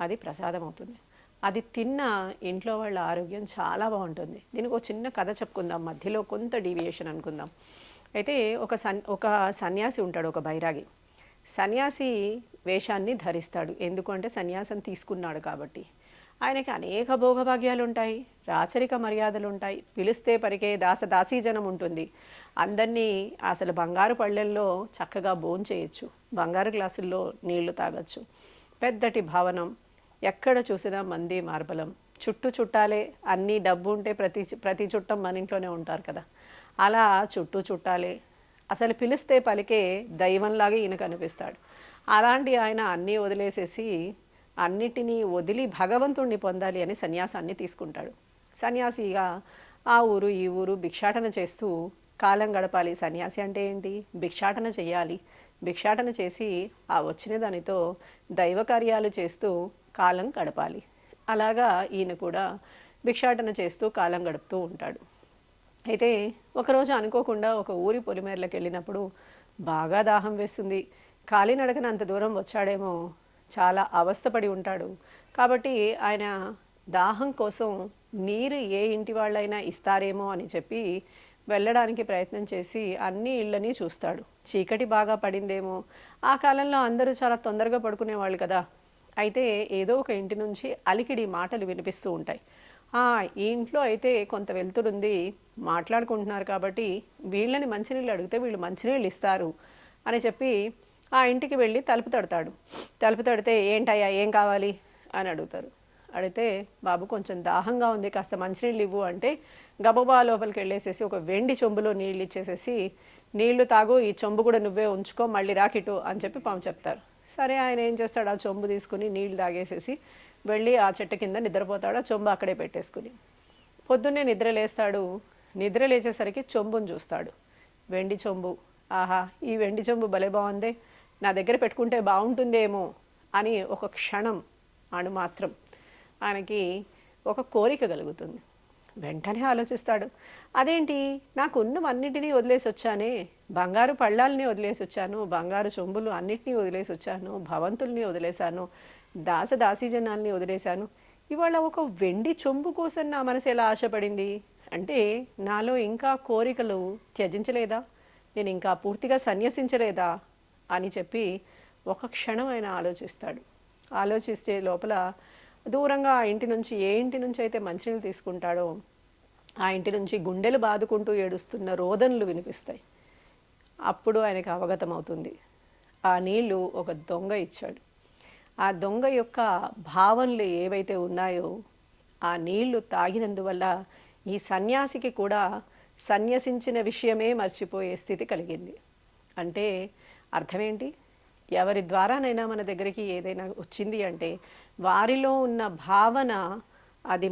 అది ప్రసాదం అవుతుంది. అది తిన్న ఇంట్లో వాళ్ళ ఆరోగ్యం చాలా బాగుంటుంది. దీనికి ఒక చిన్న కథ చెప్పుకుందాం, మధ్యలో కొంత డీవియేషన్ అనుకుందాం. అయితే ఒక సన్యాసి ఉంటాడు, ఒక బైరాగి. సన్యాసి వేషాన్ని ధరిస్తాడు. ఎందుకంటే సన్యాసం తీసుకున్నాడు కాబట్టి. ఆయనకి అనేక భోగభాగ్యాలు ఉంటాయి, రాచరిక మర్యాదలు ఉంటాయి, పిలిస్తే పరికే దాసదాసీజనం ఉంటుంది. అందరినీ అసలు బంగారు పళ్ళెల్లో చక్కగా భోంచేయచ్చు, బంగారు గ్లాసుల్లో నీళ్లు తాగొచ్చు. పెద్దటి భవనం, ఎక్కడ చూసినా మంది మార్బలం, చుట్టూ చుట్టాలే. అన్నీ డబ్బు ఉంటే ప్రతి చుట్టం మన ఇంట్లోనే ఉంటారు కదా, అలా చుట్టూ చుట్టాలే. అసలు పిలిస్తే పలికే దైవంలాగే ఈయన కనిపిస్తాడు. అలాంటి ఆయన అన్నీ వదిలేసేసి అన్నిటినీ వదిలి భగవంతుణ్ణి పొందాలి అని సన్యాసాన్ని తీసుకుంటాడు. సన్యాసిగా ఆ ఊరు ఈ ఊరు భిక్షాటన చేస్తూ కాలం గడపాలి. సన్యాసి అంటే ఏంటి? భిక్షాటన చేయాలి. భిక్షాటన చేసి ఆ వచ్చిన దానితో దైవ కార్యాలు చేస్తూ కాలం గడపాలి. అలాగా ఈయన కూడా భిక్షాటన చేస్తూ కాలం గడుపుతూ ఉంటాడు. అయితే ఒకరోజు అనుకోకుండా ఒక ఊరి పొలిమేరలకు వెళ్ళినప్పుడు బాగా దాహం వేస్తుంది. కాలినడకన అంత దూరం వచ్చాడేమో, చాలా అవస్థపడి ఉంటాడు. కాబట్టి ఆయన దాహం కోసం నీరు ఏ ఇంటి వాళ్ళైనా ఇస్తారేమో అని చెప్పి వెళ్ళడానికి ప్రయత్నం చేసి అన్ని ఇళ్ళని చూస్తాడు. చీకటి బాగా పడిందేమో, ఆ కాలంలో అందరూ చాలా తొందరగా పడుకునేవాళ్ళు కదా. అయితే ఏదో ఒక ఇంటి నుంచి అలికిడి మాటలు వినిపిస్తూ ఉంటాయి. ఈ ఇంట్లో అయితే కొంత వెలుతురుంది, మాట్లాడుకుంటున్నారు కాబట్టి వీళ్ళని మంచినీళ్ళు అడిగితే వీళ్ళు మంచినీళ్ళు ఇస్తారు అని చెప్పి ఆ ఇంటికి వెళ్ళి తలుపు తడతాడు. తలుపు తడితే ఏంటయ్యా ఏం కావాలి అని అడుగుతారు. అడిగితే బాబు కొంచెం దాహంగా ఉంది, కాస్త మంచినీళ్ళు ఇవ్వు అంటే గబగబా లోపలికి వెళ్ళేసేసి ఒక వెండి చెంబులో నీళ్ళు ఇచ్చేసేసి నీళ్లు తాగు, ఈ చెంబు కూడా నువ్వే ఉంచుకో, మళ్ళీ రాకిటు అని చెప్పి చెప్తారు. సరే ఆయన ఏం చేస్తాడు, ఆ చెంబు తీసుకుని నీళ్లు తాగేసేసి వెళ్ళి ఆ చెట్టు కింద నిద్రపోతాడు. ఆ చెంబు అక్కడే పెట్టేసుకుని పొద్దున్నే నిద్ర లేస్తాడు. నిద్ర లేచేసరికి చెంబుని చూస్తాడు, వెండి చెంబు. ఆహా, ఈ వెండి చెంబు భలే బాగుందే, నా దగ్గర పెట్టుకుంటే బాగుంటుందేమో అని ఒక క్షణం మాత్రం ఆయనకి ఒక కోరిక కలుగుతుంది. వెంటనే ఆలోచిస్తాడు, అదేంటి నాకు ఉన్నవన్నిటినీ వదిలేసి వచ్చానే, బంగారు పళ్ళాలని వదిలేసి వచ్చాను, బంగారు చెంబులు అన్నిటినీ వదిలేసి వచ్చాను, భవంతుల్ని వదిలేశాను, దాసదాసీజనాల్ని వదిలేశాను, ఇవాళ ఒక వెండి చెంబు కోసం నా మనసు ఎలా ఆశపడింది అంటే, నాలో ఇంకా కోరికలు త్యజించలేదా, నేను ఇంకా పూర్తిగా సన్యసించలేదా అని చెప్పి ఒక క్షణం ఆయన ఆలోచిస్తాడు. ఆలోచిస్తే లోపల దూరంగా ఆ ఇంటి నుంచి, ఏ ఇంటి నుంచి అయితే మంచినీళ్ళు తీసుకుంటాడో ఆ ఇంటి నుంచి గుండెలు బాదుకుంటూ ఏడుస్తున్న రోదనలు వినిపిస్తాయి. అప్పుడు ఆయనకు అవగతం అవుతుంది, ఆ నీళ్లు ఒక దొంగ ఇచ్చాడు. ఆ దొంగ యొక్క భావనలు ఏవైతే ఉన్నాయో ఆ నీళ్లు తాగినందువల్ల ఈ సన్యాసికి కూడా సన్యసించిన విషయమే మర్చిపోయే స్థితి కలిగింది. అంటే అర్థమేంటి? ఎవరి ద్వారానైనా మన దగ్గరికి ఏదైనా వచ్చింది అంటే వారిలో ఉన్న భావన అది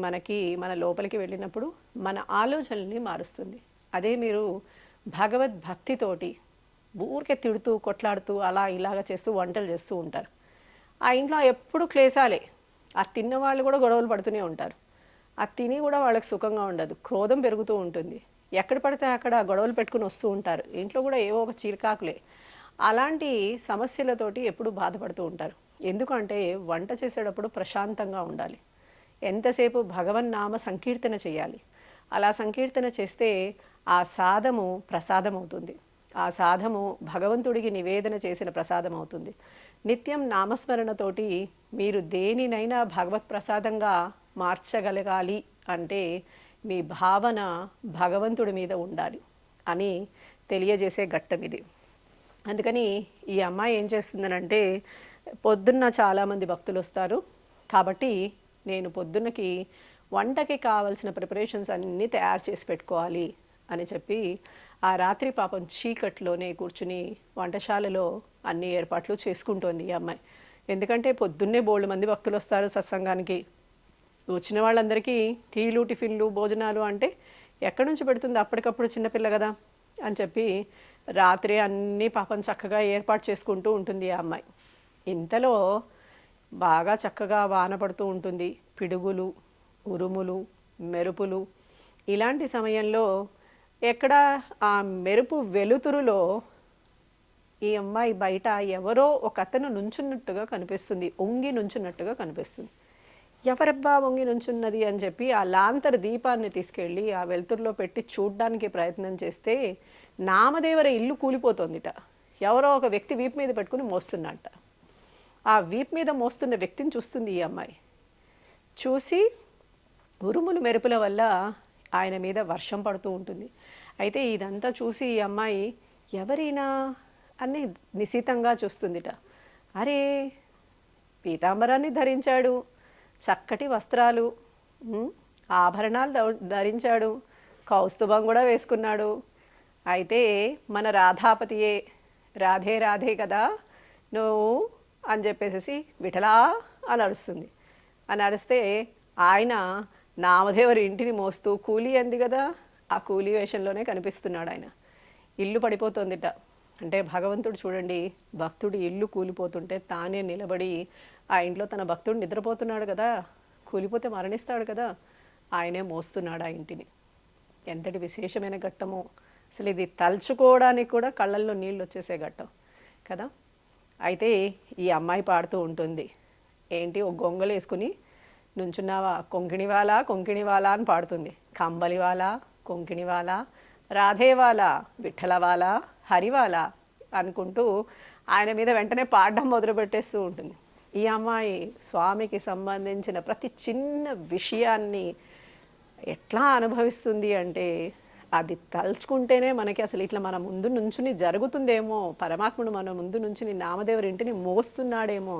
మన లోపలికి వెళ్ళినప్పుడు మన ఆలోచనల్ని మారుస్తుంది. అదే మీరు భగవద్భక్తితోటి ఊరికే తిడుతూ కొట్లాడుతూ అలా ఇలాగ చేస్తూ వంటలు చేస్తూ ఉంటారు. ఆ ఇంట్లో ఎప్పుడు క్లేశాలే, ఆ తిన్నవాళ్ళు కూడా గొడవలు పడుతూనే ఉంటారు. ఆ తిని కూడా వాళ్ళకి సుఖంగా ఉండదు, క్రోధం పెరుగుతూ ఉంటుంది. ఎక్కడ పడితే అక్కడ గొడవలు పెట్టుకుని వస్తూ ఉంటారు. ఇంట్లో కూడా ఏవో ఒక చీరకాకులే. అలాంటి సమస్యలతోటి ఎప్పుడు బాధపడుతూ ఉంటారు. ఎందుకంటే వంట చేసేటప్పుడు ప్రశాంతంగా ఉండాలి, ఎంతసేపు భగవన్నామ సంకీర్తన చేయాలి. అలా సంకీర్తన చేస్తే ఆ సాధము ప్రసాదం అవుతుంది. ఆ సాధము భగవంతుడికి నివేదన చేసిన ప్రసాదం అవుతుంది. నిత్యం నామస్మరణతోటి మీరు దేనినైనా భగవత్ ప్రసాదంగా మార్చగలగాలి అంటే మీ భావన భగవంతుడి మీద ఉండాలి అని తెలియజేసే ఘట్టం ఇది. అందుకని ఈ అమ్మాయి ఏం చేస్తుందనంటే, పొద్దున్న చాలామంది భక్తులు వస్తారు కాబట్టి నేను పొద్దున్నకి వంటకి కావాల్సిన ప్రిపరేషన్స్ అన్నీ తయారు చేసి పెట్టుకోవాలి అని చెప్పి ఆ రాత్రి పాపం చీకట్లోనే కూర్చుని వంటశాలలో అన్ని ఏర్పాట్లు చేసుకుంటోంది ఈ అమ్మాయి. ఎందుకంటే పొద్దున్నే బోల్డ్ మంది భక్తులు వస్తారు సత్సంగానికి. వచ్చిన వాళ్ళందరికీ టీలు టిఫిన్లు భోజనాలు అంటే ఎక్కడి నుంచి పెడుతుంది, అప్పటికప్పుడు చిన్నపిల్ల కదా అని చెప్పి రాత్రి అన్నీ పాపం చక్కగా ఏర్పాటు చేసుకుంటూ ఉంటుంది ఆ అమ్మాయి. ఇంతలో బాగా చక్కగా వాన పడుతూ ఉంటుంది, పిడుగులు, ఉరుములు, మెరుపులు. ఇలాంటి సమయంలో ఎక్కడ ఆ మెరుపు వెలుతురులో ఈ అమ్మాయి బయట ఎవరో ఒక అతను నుంచున్నట్టుగా కనిపిస్తుంది, ఒంగి నుంచున్నట్టుగా కనిపిస్తుంది. ఎవరబ్బా వంగి నుంచున్నది అని చెప్పి ఆ లాంతర్ దీపాన్ని తీసుకెళ్ళి ఆ వెలుతురులో పెట్టి చూడ్డానికి ప్రయత్నం చేస్తే నామదేవర ఇల్లు కూలిపోతుందిట. ఎవరో ఒక వ్యక్తి వీపు మీద పెట్టుకుని మోస్తున్నట్ట. ఆ వీపు మీద మోస్తున్న వ్యక్తిని చూస్తుంది ఈ అమ్మాయి. చూసి ఉరుములు మెరుపుల వల్ల ఆయన మీద వర్షం పడుతూ ఉంటుంది. అయితే ఇదంతా చూసి ఈ అమ్మాయి ఎవరైనా అని నిశితంగా చూస్తుందిట. అరే, పీతాంబరాన్ని ధరించాడు, చక్కటి వస్త్రాలు, ఆభరణాలు ధరించాడు, కౌస్తుభం కూడా వేసుకున్నాడు. అయితే మన రాధాపతియే, రాధే రాధే కదా నువ్వు అని చెప్పేసి విఠలా అని అరుస్తుంది. అని అరిస్తే ఆయన నామదేవరి ఇంటిని మోస్తూ కూలీ అంది కదా, ఆ కూలీ వేషంలోనే కనిపిస్తున్నాడు ఆయన. ఇల్లు పడిపోతుందిట. అంటే భగవంతుడు చూడండి, భక్తుడి ఇల్లు కూలిపోతుంటే తానే నిలబడి ఆ ఇంట్లో తన భక్తుడు నిద్రపోతున్నాడు కదా, కూలిపోతే మరణిస్తాడు కదా, ఆయనే మోస్తున్నాడు ఆ ఇంటిని. ఎంతటి విశేషమైన ఘట్టమో అసలు. ఇది తలుచుకోవడానికి కూడా కళ్ళల్లో నీళ్ళు వచ్చేసే ఘట్టం కదా. అయితే ఈ అమ్మాయి పాడుతూ ఉంటుంది. ఏంటి, ఒక గొంగలు వేసుకుని నుంచున్నావా, కొంకిణివాలా కొంకిణివాలా అని పాడుతుంది. కంబలివాలా, కొంకిణివాలా, రాధేవాలా, విఠలవాలా, హరివాలా అనుకుంటూ ఆయన మీద వెంటనే పాడడం మొదలుపెట్టేస్తూ ఉంటుంది. ఈ అమ్మాయి స్వామికి సంబంధించిన ప్రతి చిన్న విషయాన్ని ఎట్లా అనుభవిస్తుంది అంటే, అది తలుచుకుంటేనే మనకి అసలు ఇట్లా మన ముందు నుంచుని జరుగుతుందేమో, పరమాత్ముడు మన ముందు నుంచుని నామదేవుడి ఇంటిని మోస్తున్నాడేమో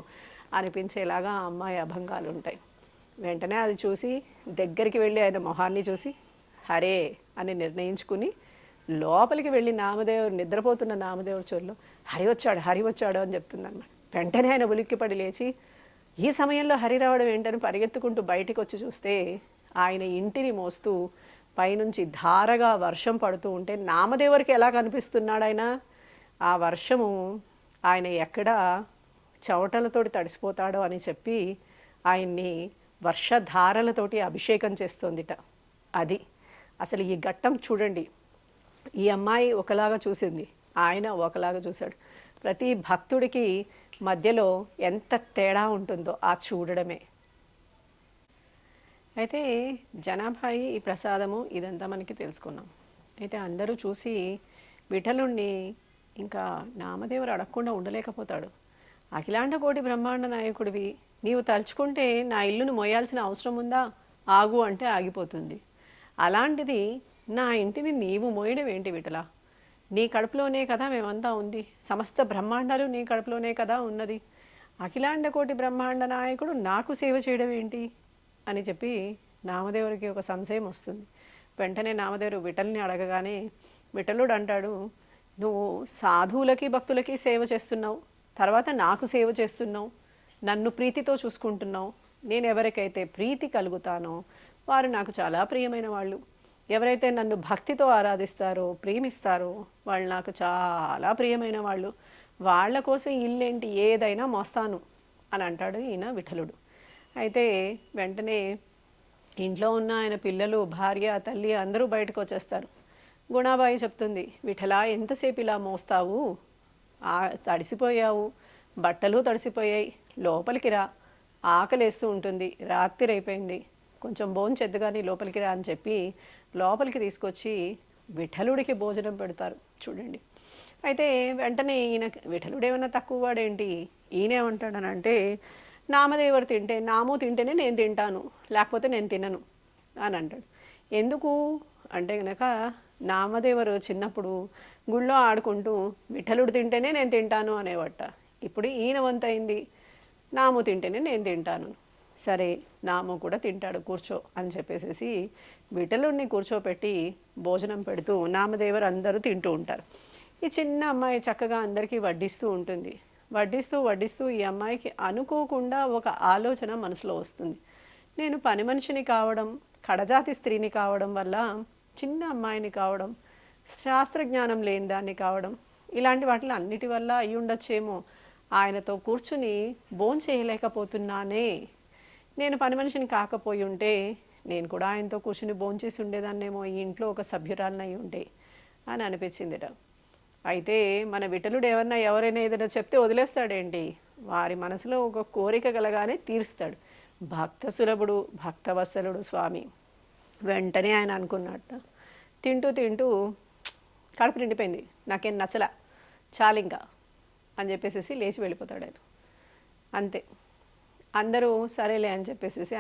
అనిపించేలాగా ఆ అమ్మాయి అభంగాలు ఉంటాయి. వెంటనే అది చూసి దగ్గరికి వెళ్ళి ఆయన మొహాన్ని చూసి హరే అని నిర్ణయించుకుని లోపలికి వెళ్ళి నామదేవుడు, నిద్రపోతున్న నామదేవుడి చోరులో హరి వచ్చాడు, హరి వచ్చాడు అని చెప్తుందన్నమాట. వెంటనే ఆయన ఉలిక్కిపడి లేచి, ఈ సమయంలో హరి రావడం ఏంటని పరిగెత్తుకుంటూ బయటికి వచ్చి చూస్తే ఆయన ఇంటిని మోస్తూ పైనుంచి ధారగా వర్షం పడుతూ ఉంటే నామదేవుడికి ఎలా కనిపిస్తున్నాడు ఆయన. ఆ వర్షము ఆయన ఎక్కడ చవటలతోటి తడిసిపోతాడో అని చెప్పి ఆయన్ని వర్షధారలతోటి అభిషేకం చేస్తోందిట. అది అసలు ఈ ఘట్టం చూడండి. ఈ అమ్మాయి ఒకలాగా చూసింది, ఆయన ఒకలాగా చూశాడు. ప్రతి భక్తుడికి మధ్యలో ఎంత తేడా ఉంటుందో ఆ చూడడమే. అయితే జనాభాయి ఈ ప్రసాదము ఇదంతా మనకి తెలుసుకున్నాం. అయితే అందరూ చూసి విఠలుణ్ణి ఇంకా నామదేవుడు అడగకుండా ఉండలేకపోతాడు. అఖిలాండ కోటి బ్రహ్మాండ నాయకుడివి, నీవు తలుచుకుంటే నా ఇల్లును మోయాల్సిన అవసరం ఉందా, ఆగు అంటే ఆగిపోతుంది. అలాంటిది నా ఇంటిని నీవు మోయడం ఏంటి విఠలా? నీ కడుపులోనే కదా మేమంతా ఉంది, సమస్త బ్రహ్మాండాలు నీ కడుపులోనే కదా ఉన్నది. అఖిలాండ కోటి బ్రహ్మాండ నాయకుడు నాకు సేవ చేయడం ఏంటి అని చెప్పి నామదేవుడికి ఒక సంశయం వస్తుంది. వెంటనే నామదేవుడు విఠల్ని అడగగానే విఠలుడు అంటాడు, నువ్వు సాధువులకి భక్తులకి సేవ చేస్తున్నావు, తర్వాత నాకు సేవ చేస్తున్నావు, నన్ను ప్రీతితో చూసుకుంటున్నావు. నేను ఎవరికైతే ప్రీతి కలుగుతానో వారు నాకు చాలా ప్రియమైన వాళ్ళు. ఎవరైతే నన్ను భక్తితో ఆరాధిస్తారో, ప్రేమిస్తారో వాళ్ళు నాకు చాలా ప్రియమైన వాళ్ళు. వాళ్ళ కోసం ఇల్లేంటి ఏదైనా మోస్తాను అని అంటాడు ఈయన విఠలుడు. అయితే వెంటనే ఇంట్లో ఉన్న ఆయన పిల్లలు, భార్య, తల్లి అందరూ బయటకు వచ్చేస్తారు. గుణాబాయి చెప్తుంది, విఠలా ఎంతసేపు ఇలా మోస్తావు, తడిసిపోయావు, బట్టలు తడిసిపోయాయి, లోపలికి రా, ఆకలేస్తూ ఉంటుంది, రాత్రి అయిపోయింది, కొంచెం భోంచెద్దు కానీ లోపలికి రా అని చెప్పి లోపలికి తీసుకొచ్చి విఠలుడికి భోజనం పెడతారు. చూడండి. అయితే వెంటనే ఈయన విఠలుడు ఏమైనా తక్కువ వాడేంటి, ఈయనేమంటాడనంటే, నామదేవుడు తింటే, నాము తింటేనే నేను తింటాను, లేకపోతే నేను తినను అని అంటాడు. ఎందుకు అంటే కనుక నామదేవరు చిన్నప్పుడు గుళ్ళో ఆడుకుంటూ విఠలుడు తింటేనే నేను తింటాను అనేవట. ఇప్పుడు ఈయన వంతైంది, నాము తింటేనే నేను తింటాను. సరే నాము కూడా తింటాడు, కూర్చో అని చెప్పేసి విఠలుడిని కూర్చోపెట్టి భోజనం పెడుతూ నామదేవరు అందరూ తింటూ ఉంటారు. ఈ చిన్న అమ్మాయి చక్కగా అందరికీ వడ్డిస్తూ ఉంటుంది. వడ్డిస్తూ వడ్డిస్తూ ఈ అమ్మాయికి అనుకోకుండా ఒక ఆలోచన మనసులో వస్తుంది. నేను పని మనిషిని కావడం, కడజాతి స్త్రీని కావడం వల్ల, చిన్న అమ్మాయిని కావడం, శాస్త్రజ్ఞానం లేని దాన్ని కావడం, ఇలాంటి వాటిలో అన్నిటి వల్ల అయి ఉండొచ్చేమో ఆయనతో కూర్చుని భోంచేయలేకపోతున్నానే. నేను పని మనిషిని కాకపోయి ఉంటే నేను కూడా ఆయనతో కూర్చుని భోంచేసి ఉండేదాన్నేమో, ఈ ఇంట్లో ఒక సభ్యురాలనై ఉంటే అని అనిపించిందిట. అయితే మన విఠలుడు ఎవరైనా ఏదైనా చెప్తే వదిలేస్తాడేంటి, వారి మనసులో ఒక కోరిక కలగానే తీరుస్తాడు. భక్త సులభుడు, భక్తవత్సలుడు స్వామి. వెంటనే ఆయన అనుకున్నట్ట, తింటూ తింటూ కడుపు నిండిపోయింది, నాకేం నచ్చలా, చాలింకా అని చెప్పేసి లేచి వెళ్ళిపోతాడు ఆయన. అంతే. అందరూ సరేలే అని చెప్పేసి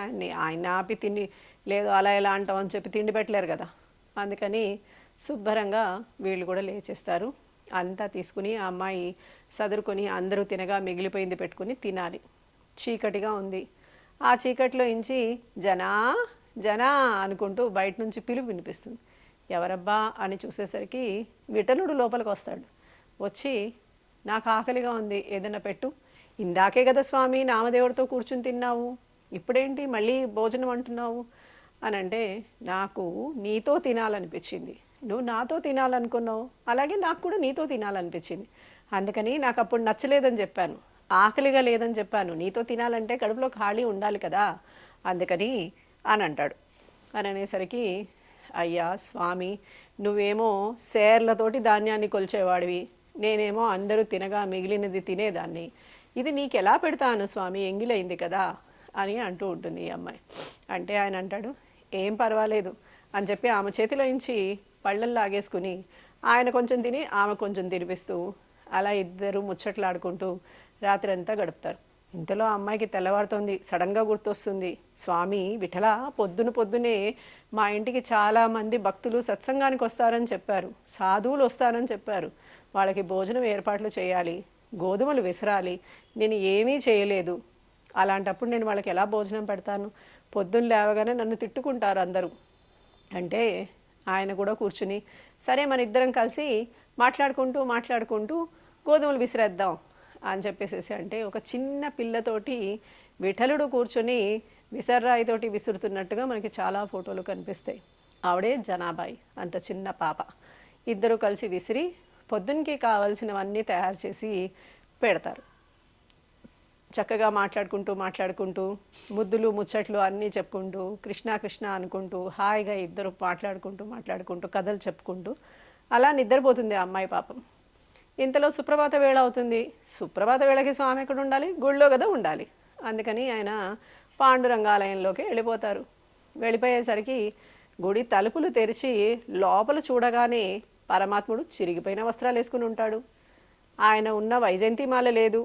ఆయన ఆపి తిండి లేదు అలా ఎలా అంటాం అని చెప్పి తిండి పెట్టలేరు కదా. అందుకని శుభ్రంగా వీళ్ళు కూడా లేచేస్తారు. అంతా తీసుకుని ఆ అమ్మాయి సదురుకొని అందరూ తినగా మిగిలిపోయింది పెట్టుకుని తినాలి. చీకటిగా ఉంది. ఆ చీకటిలో ఇంచి జనా జనా అనుకుంటూ బయట నుంచి పిలుపు వినిపిస్తుంది. ఎవరబ్బా అని చూసేసరికి విఠలుడు లోపలికి వస్తాడు. వచ్చి నాకు ఆకలిగా ఉంది, ఏదైనా పెట్టు. ఇందాకే కదా స్వామి నామదేవుడితో కూర్చుని తిన్నావు, ఇప్పుడేంటి మళ్ళీ భోజనం అంటున్నావు అని అంటే, నాకు నీతో తినాలనిపించింది, నువ్వు నాతో తినాలనుకున్నావు, అలాగే నాకు కూడా నీతో తినాలనిపించింది. అందుకని నాకు అప్పుడు నచ్చలేదని చెప్పాను, ఆకలిగా లేదని చెప్పాను. నీతో తినాలంటే కడుపులో ఖాళీ ఉండాలి కదా, అందుకని అని అంటాడు. అని అనేసరికి, అయ్యా స్వామి, నువ్వేమో సేర్లతోటి ధాన్యాన్ని కొలిచేవాడివి, నేనేమో అందరూ తినగా మిగిలినది తినేదాన్ని, ఇది నీకు ఎలా పెడతాను స్వామి, ఎంగిలైంది కదా అని అంటూ ఉంటుంది ఈ అమ్మాయి. అంటే ఆయన అంటాడు, ఏం పర్వాలేదు అని చెప్పి ఆమె చేతిలో నుంచి పళ్ళల్లో లాగేసుకుని ఆయన కొంచెం తిని ఆమె కొంచెం తినిపిస్తూ అలా ఇద్దరు ముచ్చట్లాడుకుంటూ రాత్రి అంతా గడుపుతారు. ఇంతలో ఆ అమ్మాయికి తెల్లవారుతోంది. సడన్గా గుర్తొస్తుంది, స్వామి విఠల పొద్దునే మా ఇంటికి చాలామంది భక్తులు సత్సంగానికి వస్తారని చెప్పారు, సాధువులు వస్తారని చెప్పారు, వాళ్ళకి భోజనం ఏర్పాట్లు చేయాలి, గోధుమలు విసరాలి, నేను ఏమీ చేయలేదు. అలాంటప్పుడు నేను వాళ్ళకి ఎలా భోజనం పెడతాను? పొద్దున్న లేవగానే నన్ను తిట్టుకుంటారు అందరూ అంటే, ఆయన కూడా కూర్చుని సరే మన ఇద్దరం కలిసి మాట్లాడుకుంటూ గోధుమలు విసిరేద్దాం అని చెప్పేసి అంటే, ఒక చిన్న పిల్లతోటి విఠలుడు కూర్చొని విసర్రాయితోటి విసురుతున్నట్టుగా మనకి చాలా ఫోటోలు కనిపిస్తాయి. ఆవిడే జనాబాయి, అంత చిన్న పాప. ఇద్దరు కలిసి విసిరి పొద్దునకి కావాల్సినవన్నీ తయారు చేసి పెడతారు. చక్కగా మాట్లాడుకుంటూ ముద్దులు ముచ్చట్లు అన్నీ చెప్పుకుంటూ కృష్ణ కృష్ణ అనుకుంటూ హాయిగా ఇద్దరు మాట్లాడుకుంటూ కథలు చెప్పుకుంటూ అలా నిద్రపోతుంది ఆ అమ్మాయి పాపం. ఇంతలో సుప్రభాత వేళ అవుతుంది. సుప్రభాత వేళకి స్వామి ఎక్కడ ఉండాలి? గుళ్ళో కదా ఉండాలి. అందుకని ఆయన పాండురంగాలయంలోకి వెళ్ళిపోతారు. వెళ్ళిపోయేసరికి గుడి తలుపులు తెరిచి లోపల చూడగానే పరమాత్ముడు చిరిగిపోయిన వస్త్రాలు వేసుకుని ఉంటాడు. ఆయన ఉన్న వైజయంతిమాల లేదు,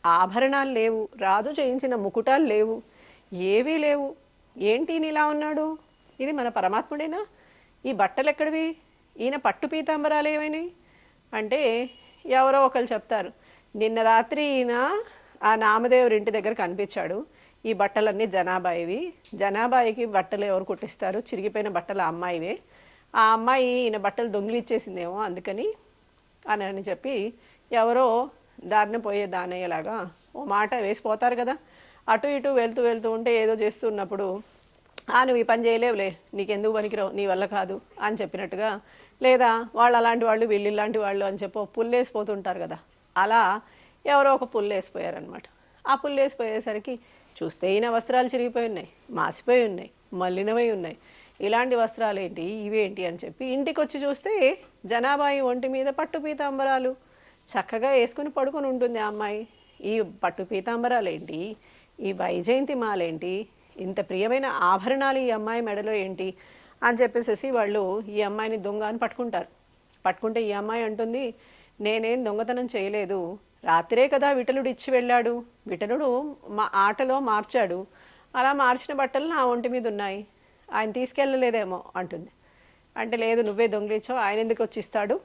ఆభరణాలు లేవు, రాజు చేయించిన ముకుటాలు లేవు, ఏవీ లేవు. ఏంటి ఇలా ఉన్నాడు? ఇది మన పరమాత్ముడేనా? ఈ బట్టలు ఎక్కడివి? ఈయన పట్టు పీతాంబరాలు ఏమైనాయి అంటే, ఎవరో ఒకరు చెప్తారు, నిన్న రాత్రి ఈయన ఆ నామదేవుడి ఇంటి దగ్గర కనిపించాడు, ఈ బట్టలన్నీ జనాబాయివి, జనాబాయికి బట్టలు ఎవరు కుట్టిస్తారు, చిరిగిపోయిన బట్టలు ఆ అమ్మాయివే, ఆ అమ్మాయి ఈయన బట్టలు దొంగిలిచ్చేసిందేమో అందుకని అని చెప్పి ఎవరో దారిని పోయే దానయ్యలాగా ఓ మాట వేసిపోతారు కదా. అటు ఇటు వెళ్తూ ఉంటే ఏదో చేస్తున్నప్పుడు, నువ్వు ఈ పని చేయలేవులే, నీకెందుకు పనికిరావు, నీ వల్ల కాదు అని చెప్పినట్టుగా, లేదా వాళ్ళు అలాంటి వాళ్ళు వీళ్ళు ఇలాంటి వాళ్ళు అని చెప్పి పుల్లేసిపోతుంటారు కదా, అలా ఎవరో ఒక పుల్లేసిపోయారనమాట. ఆ పుల్లేసిపోయేసరికి చూస్తే ఈయన వస్త్రాలు చిరిగిపోయి ఉన్నాయి, మాసిపోయి ఉన్నాయి, మలినమై ఉన్నాయి, ఇలాంటి వస్త్రాలు ఏంటి, ఇవేంటి అని చెప్పి ఇంటికి వచ్చి చూస్తే జనాబాయి ఒంటి మీద పట్టు పీతాంబరాలు చక్కగా వేసుకుని పడుకొని ఉంటుంది ఆ అమ్మాయి. ఈ పట్టు పీతాంబరాలు ఏంటి, ఈ వైజయంతి మాలేంటి, ఇంత ప్రియమైన ఆభరణాలు ఈ అమ్మాయి మెడలో ఏంటి అని చెప్పేసి వాళ్ళు ఈ అమ్మాయిని దొంగ అని పట్టుకుంటే ఈ అమ్మాయి అంటుంది, నేనేం దొంగతనం చేయలేదు, రాత్రే కదా విఠలుడు ఇచ్చి వెళ్ళాడు, విఠలుడు మా ఆటలో మార్చాడు, అలా మార్చిన బట్టలు నా ఒంటి మీద ఉన్నాయి, ఆయన తీసుకెళ్ళలేదేమో అంటుంది. అంటే లేదు, నువ్వే దొంగిలించావు, ఆయన ఎందుకు వచ్చిస్తాడు,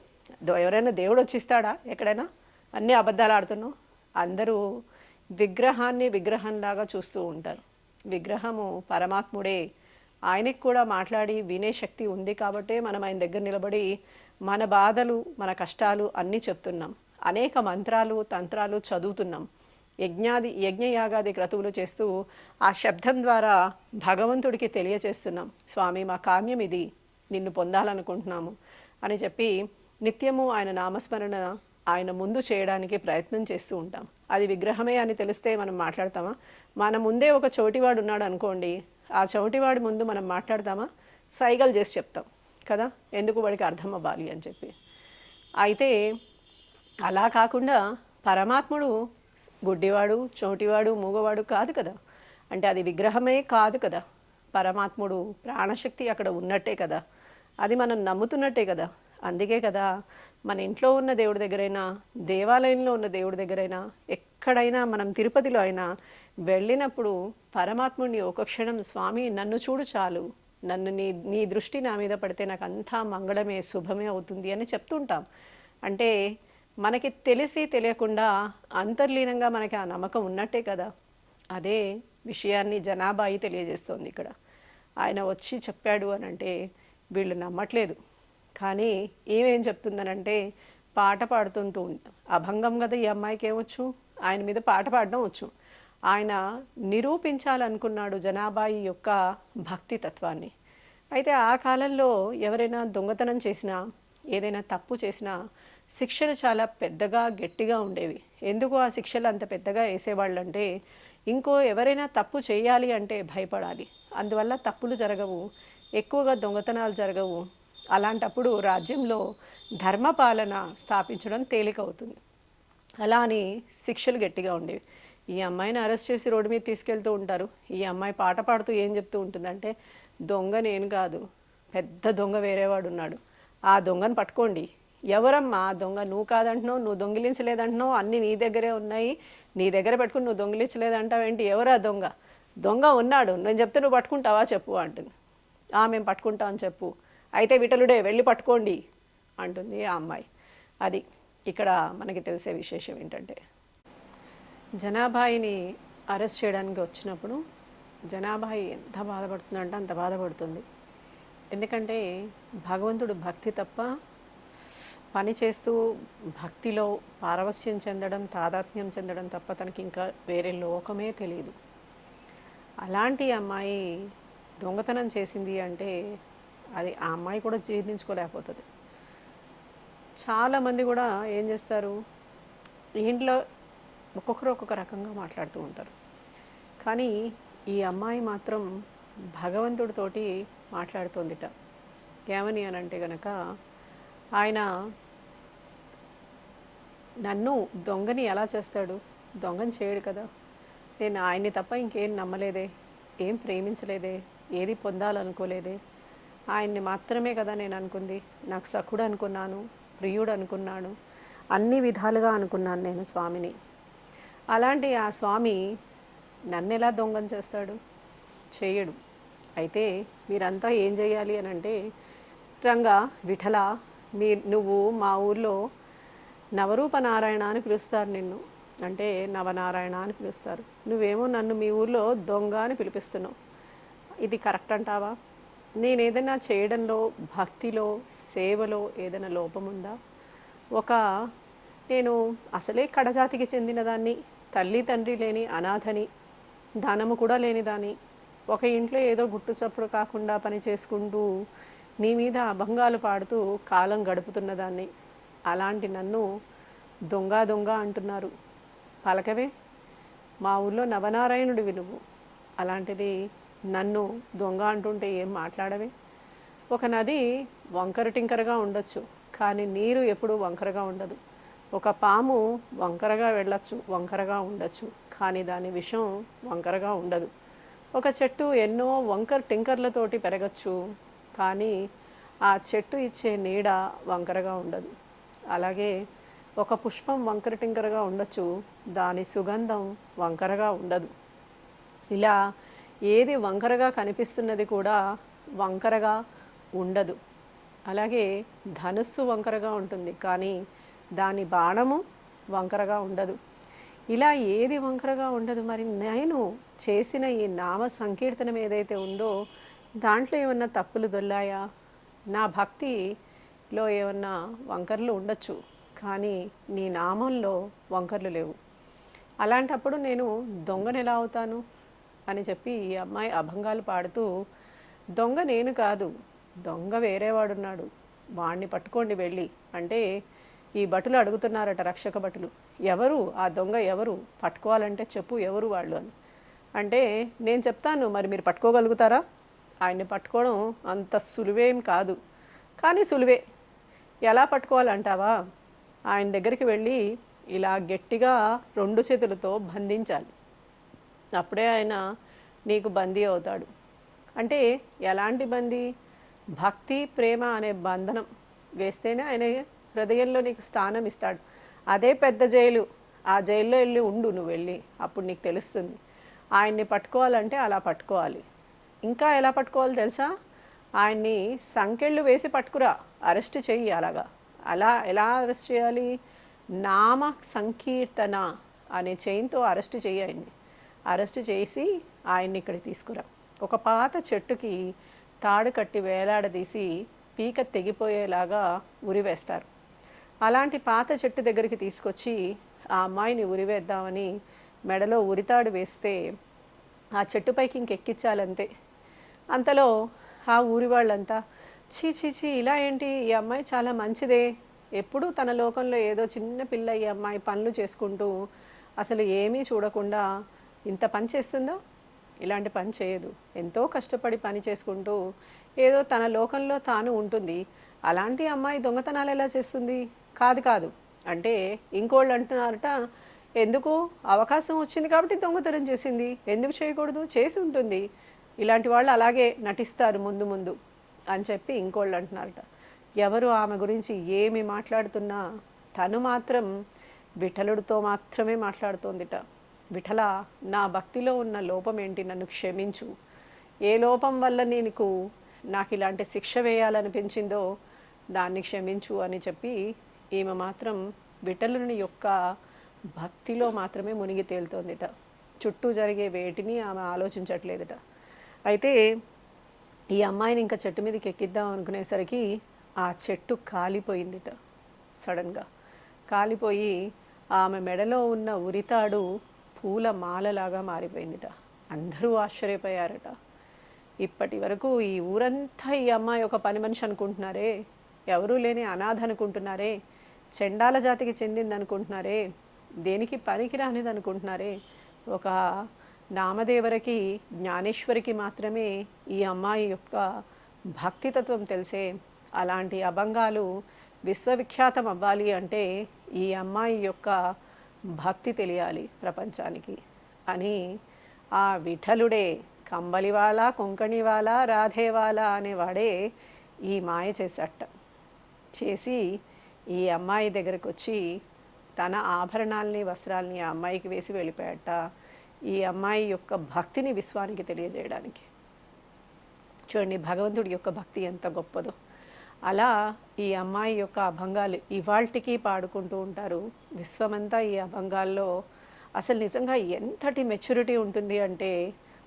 ఎవరైనా దేవుడు వచ్చిస్తాడా ఎక్కడైనా, అన్నీ అబద్ధాలు ఆడుతున్నావు. అందరూ విగ్రహాన్ని విగ్రహంలాగా చూస్తూ ఉంటారు. విగ్రహము పరమాత్ముడే, ఆయనకి కూడా మాట్లాడి వినే శక్తి ఉంది కాబట్టే మనం ఆయన దగ్గర నిలబడి మన బాధలు మన కష్టాలు అన్నీ చెప్తున్నాం, అనేక మంత్రాలు తంత్రాలు చదువుతున్నాం, యజ్ఞయాగాది క్రతువులు చేస్తూ ఆ శబ్దం ద్వారా భగవంతుడికి తెలియచేస్తున్నాం, స్వామి మా కామ్యం ఇది, నిన్ను పొందాలనుకుంటున్నాము అని చెప్పి నిత్యము ఆయన నామస్మరణ ఆయన ముందు చేయడానికి ప్రయత్నం చేస్తూ ఉంటాం. అది విగ్రహమే అని తెలిస్తే మనం మాట్లాడతామా? మన ముందే ఒక చోటివాడు ఉన్నాడు అనుకోండి, ఆ చోటివాడి ముందు మనం మాట్లాడతామా? సైగలు చేసి చెప్తాం కదా, ఎందుకు వాడికి అర్థం అవ్వాలి అని చెప్పి. అయితే అలా కాకుండా పరమాత్ముడు గుడ్డివాడు, చోటివాడు, మూగవాడు కాదు కదా, అంటే అది విగ్రహమే కాదు కదా, పరమాత్ముడు ప్రాణశక్తి అక్కడ ఉన్నట్టే కదా, అది మనం నమ్ముతున్నట్టే కదా. అందుకే కదా మన ఇంట్లో ఉన్న దేవుడి దగ్గరైనా, దేవాలయంలో ఉన్న దేవుడి దగ్గరైనా, ఎక్కడైనా మనం తిరుపతిలో అయినా వెళ్ళినప్పుడు పరమాత్ముడిని ఒక క్షణం స్వామి నన్ను చూడు చాలు, నన్ను నీ దృష్టి నా మీద పడితే నాకు అంతా మంగళమే శుభమే అవుతుంది అని చెప్తుంటాం. అంటే మనకి తెలిసి తెలియకుండా అంతర్లీనంగా మనకి ఆ నమ్మకం ఉన్నట్టే కదా. అదే విషయాన్ని జనాభాయి తెలియజేస్తోంది ఇక్కడ. ఆయన వచ్చి చెప్పాడు అని అంటే వీళ్ళు నమ్మట్లేదు. కానీ ఏమేం చెప్తుందనంటే పాట పాడుతుంటూ అభంగం కదా ఈ అమ్మాయికి ఏమొచ్చు, ఆయన మీద పాట పాడడం వచ్చు. ఆయన నిరూపించాలనుకున్నాడు జనాభాయి యొక్క భక్తి తత్వాన్ని. అయితే ఆ కాలంలో ఎవరైనా దొంగతనం చేసినా, ఏదైనా తప్పు చేసినా శిక్షలు చాలా పెద్దగా గట్టిగా ఉండేవి. ఎందుకు ఆ శిక్షలు అంత పెద్దగా వేసేవాళ్ళంటే ఇంకో ఎవరైనా తప్పు చేయాలి అంటే భయపడాలి, అందువల్ల తప్పులు జరగవు, ఎక్కువగా దొంగతనాలు జరగవు. అలాంటప్పుడు రాజ్యంలో ధర్మపాలన స్థాపించడం తేలికవుతుంది. అలా అని శిక్షలు గట్టిగా ఉండేవి. ఈ అమ్మాయిని అరెస్ట్ చేసి రోడ్డు మీద తీసుకెళ్తూ ఉంటారు. ఈ అమ్మాయి పాట పాడుతూ ఏం చెప్తూ ఉంటుందంటే దొంగ నేను కాదు, పెద్ద దొంగ వేరేవాడు ఉన్నాడు, ఆ దొంగను పట్టుకోండి. ఎవరమ్మా ఆ దొంగ? నువ్వు కాదంటున్నావు, నువ్వు దొంగిలించలేదంటున్నావు, అన్నీ నీ దగ్గరే ఉన్నాయి, నీ దగ్గర పెట్టుకుని నువ్వు దొంగిలించలేదంటావేంటి? ఎవరా దొంగ? దొంగ ఉన్నాడు, నేను చెప్తే నువ్వు పట్టుకుంటావా చెప్పు అంటుంది. మేము పట్టుకుంటామని చెప్పు, అయితే విఠలుడే వెళ్ళి పట్టుకోండి అంటుంది ఆ అమ్మాయి. అది ఇక్కడ మనకి తెలిసే విశేషం ఏంటంటే జనాభాయిని అరెస్ట్ చేయడానికి వచ్చినప్పుడు జనాభాయి ఎంత బాధపడుతుందంటే అంత బాధపడుతుంది. ఎందుకంటే భగవంతుడు భక్తి తప్ప పని చేస్తూ భక్తిలో పారవస్యం చెందడం, తాదాత్మ్యం చెందడం తప్ప తనకి ఇంకా వేరే లోకమే తెలియదు. అలాంటి అమ్మాయి దొంగతనం చేసింది అంటే అది ఆ అమ్మాయి కూడా జీర్ణించుకోలేకపోతుంది. చాలామంది కూడా ఏం చేస్తారు, ఇంట్లో ఒక్కొక్కరు ఒక్కొక్క రకంగా మాట్లాడుతూ ఉంటారు. కానీ ఈ అమ్మాయి మాత్రం భగవంతుడితోటి మాట్లాడుతోందిట. ఏమని అని అంటే గనక ఆయన నన్ను దొంగని ఎలా చేస్తాడు? దొంగని చేయడు కదా. నేను ఆయన్ని తప్ప ఇంకేం నమ్మలేదే, ఏం ప్రేమించలేదే, ఏది పొందాలనుకోలేదే, ఆయన్ని మాత్రమే కదా నేను అనుకుంది. నాకు సఖుడు అనుకున్నాను, ప్రియుడు అనుకున్నాను, అన్ని విధాలుగా అనుకున్నాను నేను స్వామిని. అలాంటి ఆ స్వామి నన్ను ఎలా దొంగని చేస్తాడు? చేయడు. అయితే మీరంతా ఏం చేయాలి అని అంటే, రంగా విఠల, నువ్వు మా ఊర్లో నవరూప నారాయణ అని పిలుస్తారు నిన్ను, అంటే నవనారాయణ అని పిలుస్తారు. నువ్వేమో నన్ను మీ ఊర్లో దొంగ అని పిలిపిస్తున్నావు. ఇది కరెక్ట్ అంటావా? నేను ఏదైనా చేయడంలో, భక్తిలో, సేవలో ఏదైనా లోపం ఉందా? నేను అసలే కడజాతికి చెందిన దాన్ని, తల్లి తండ్రి లేని అనాథని, ధనము కూడా లేని దాన్ని, ఒక ఇంట్లో ఏదో గుట్టు చప్పుడు కాకుండా పని చేసుకుంటూ నీ మీద అభంగాలు పాడుతూ కాలం గడుపుతున్న దాన్ని, అలాంటి నన్ను దొంగ దొంగ అంటున్నారు. పలకవే, మా ఊళ్ళో నవనారాయణుడివి నువ్వు, అలాంటిది నన్ను దొంగ అంటుంటే ఏం మాట్లాడవే? ఒక నది వంకర టింకరగా ఉండొచ్చు, కానీ నీరు ఎప్పుడూ వంకరగా ఉండదు. ఒక పాము వంకరగా వెళ్ళచ్చు, వంకరగా ఉండొచ్చు, కానీ దాని విషం వంకరగా ఉండదు. ఒక చెట్టు ఎన్నో వంకర టింకర్లతోటి పెరగచ్చు, కానీ ఆ చెట్టు ఇచ్చే నీడ వంకరగా ఉండదు. అలాగే ఒక పుష్పం వంకర టింకరగా ఉండొచ్చు, దాని సుగంధం వంకరగా ఉండదు. ఇలా ఏది వంకరగా కనిపిస్తున్నది కూడా వంకరగా ఉండదు. అలాగే ధనుస్సు వంకరగా ఉంటుంది, కానీ దాని బాణము వంకరగా ఉండదు. ఇలా ఏది వంకరగా ఉండదు. మరి నేను చేసిన ఈ నామ సంకీర్తనం ఏదైతే ఉందో దాంట్లో ఏమన్నా తప్పులు దొల్లాయా? నా భక్తిలో ఏమన్నా వంకర్లు ఉండొచ్చు, కానీ నీ నామంలో వంకర్లు లేవు. అలాంటప్పుడు నేను దొంగను ఎలా అవుతాను అని చెప్పి ఈ అమ్మాయి అభంగాలు పాడుతూ, దొంగ నేను కాదు, దొంగ వేరేవాడున్నాడు, వాణ్ణి పట్టుకోండి వెళ్ళి అంటే ఈ భటులు అడుగుతున్నారట, రక్షక భటులు, ఎవరు ఆ దొంగ, ఎవరు పట్టుకోవాలంటే చెప్పు ఎవరు వాళ్ళు అని. అంటే నేను చెప్తాను, మరి మీరు పట్టుకోగలుగుతారా? ఆయన్ని పట్టుకోవడం అంత సులువేం కాదు, కానీ సులువే. ఎలా పట్టుకోవాలంటావా? ఆయన దగ్గరికి వెళ్ళి ఇలా గట్టిగా 2 చేతులతో బంధించాలి, అప్పుడే ఆయన నీకు బందీ అవుతాడు. అంటే ఎలాంటి బందీ? భక్తి ప్రేమ అనే బంధనం వేస్తేనే ఆయన హృదయంలో నీకు స్థానం ఇస్తాడు. అదే పెద్ద జైలు. ఆ జైల్లో వెళ్ళి ఉండు నువ్వు వెళ్ళి. అప్పుడు నీకు తెలుస్తుంది. ఆయన్ని పట్టుకోవాలంటే అలా పట్టుకోవాలి. ఇంకా ఎలా పట్టుకోవాలో తెలుసా? ఆయన్ని సంకెళ్ళు వేసి పట్టుకురా, అరెస్ట్ చెయ్యి అలాగా. అలా ఎలా అరెస్ట్ చేయాలి? నామ సంకీర్తన అనే చైన్తో అరెస్ట్ చెయ్యి ఆయన్ని. అరెస్ట్ చేసి ఆయన్ని ఇక్కడికి తీసుకురా. ఒక పాత చెట్టుకి తాడు కట్టి వేలాడదీసి పీక తెగిపోయేలాగా ఉరివేస్తారు. అలాంటి పాత చెట్టు దగ్గరికి తీసుకొచ్చి ఆ అమ్మాయిని ఉరివేద్దామని మెడలో ఉరితాడు వేస్తే ఆ చెట్టుపైకి ఇంకెక్కించాలంతే. అంతలో ఆ ఊరి వాళ్ళంతా ఛీ ఛీ ఛీ ఇలా ఏంటి, ఈ అమ్మాయి చాలా మంచిదే, ఎప్పుడూ తన లోకంలో ఏదో చిన్న పిల్ల ఈ అమ్మాయి పనులు చేసుకుంటూ అసలు ఏమీ చూడకుండా ఇంత పని చేస్తుందో, ఇలాంటి పని చేయదు, ఎంతో కష్టపడి పని చేసుకుంటూ ఏదో తన లోకంలో తాను ఉంటుంది, అలాంటి అమ్మాయి దొంగతనాలు ఎలా చేస్తుంది, కాదు కాదు అంటే ఇంకోళ్ళు అంటున్నారట, ఎందుకు అవకాశం వచ్చింది కాబట్టి దొంగతనం చేసింది, ఎందుకు చేయకూడదు, చేసి ఉంటుంది, ఇలాంటి వాళ్ళు అలాగే నటిస్తారు ముందు ముందు అని చెప్పి ఇంకోళ్ళు అంటున్నారట. ఎవరు ఆమె గురించి ఏమి మాట్లాడుతున్నా తను మాత్రం విఠలుడితో మాత్రమే మాట్లాడుతోందిట. విఠల, నా భక్తిలో ఉన్న లోపం ఏంటి, నన్ను క్షమించు, ఏ లోపం వల్ల నాకు ఇలాంటి శిక్ష వేయాలనిపించిందో దాన్ని క్షమించు అని చెప్పి ఈమె మాత్రం విఠలుని యొక్క భక్తిలో మాత్రమే మునిగి తేలుతోందిట. చుట్టూ జరిగే వేటిని ఆమె ఆలోచించట్లేదట. అయితే ఈ అమ్మాయిని ఇంకా చెట్టు మీదకి ఎక్కిద్దాం అనుకునేసరికి ఆ చెట్టు కాలిపోయిందిట. సడన్గా కాలిపోయి ఆమె మెడలో ఉన్న ఉరితాడు పూల మాలలాగా మారిపోయిందిట. అందరూ ఆశ్చర్యపోయారట. ఇప్పటి వరకు ఈ ఊరంతా ఈ అమ్మాయి ఒక పని మనిషి అనుకుంటున్నారే, ఎవరూ లేని అనాథ అనుకుంటున్నారే, చండాల జాతికి చెందింది అనుకుంటున్నారే, దేనికి పనికి రానిది అనుకుంటున్నారే, ఒక నామదేవరికి జ్ఞానేశ్వరికి మాత్రమే ఈ అమ్మాయి యొక్క భక్తితత్వం తెలిసే. అలాంటి అభంగాలు విశ్వవిఖ్యాతం అవ్వాలి అంటే ఈ అమ్మాయి యొక్క భక్తి తెలియాలి ప్రపంచానికి అని ఆ విఠలుడే, కంబలివాల కొంకణివాల రాధేవాల అనేవాడే ఈ మాయ చేసట. చేసి ఈ అమ్మాయి దగ్గరకు వచ్చి తన ఆభరణాలని వస్త్రాలని ఆ అమ్మాయికి వేసి వెళ్ళిపోయాట. ఈ అమ్మాయి యొక్క భక్తిని విశ్వానికి తెలియజేయడానికి. చూడండి భగవంతుడి యొక్క భక్తి ఎంత గొప్పదో. అలా ఈ అమ్మాయి యొక్క అభంగాలు ఇవాల్టికి పాడుకుంటూ ఉంటారు. విశ్వమంతా ఈ అభంగాల్లో అసలు నిజంగా ఎంతటి మెచ్యూరిటీ ఉంటుంది అంటే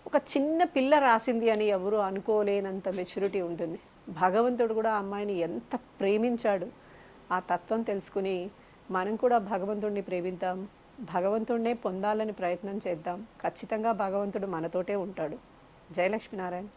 ఒక చిన్న పిల్ల రాసింది అని ఎవరు అనుకోలేనంత మెచ్యూరిటీ ఉంటుంది. భగవంతుడు కూడా ఆ అమ్మాయిని ఎంత ప్రేమించాడు ఆ తత్వం తెలుసుకుని మనం కూడా భగవంతుడిని ప్రేమిద్దాం, భగవంతుడినే పొందాలని ప్రయత్నం చేద్దాం. ఖచ్చితంగా భగవంతుడు మనతోటే ఉంటాడు. జయ లక్ష్మీనారాయణ.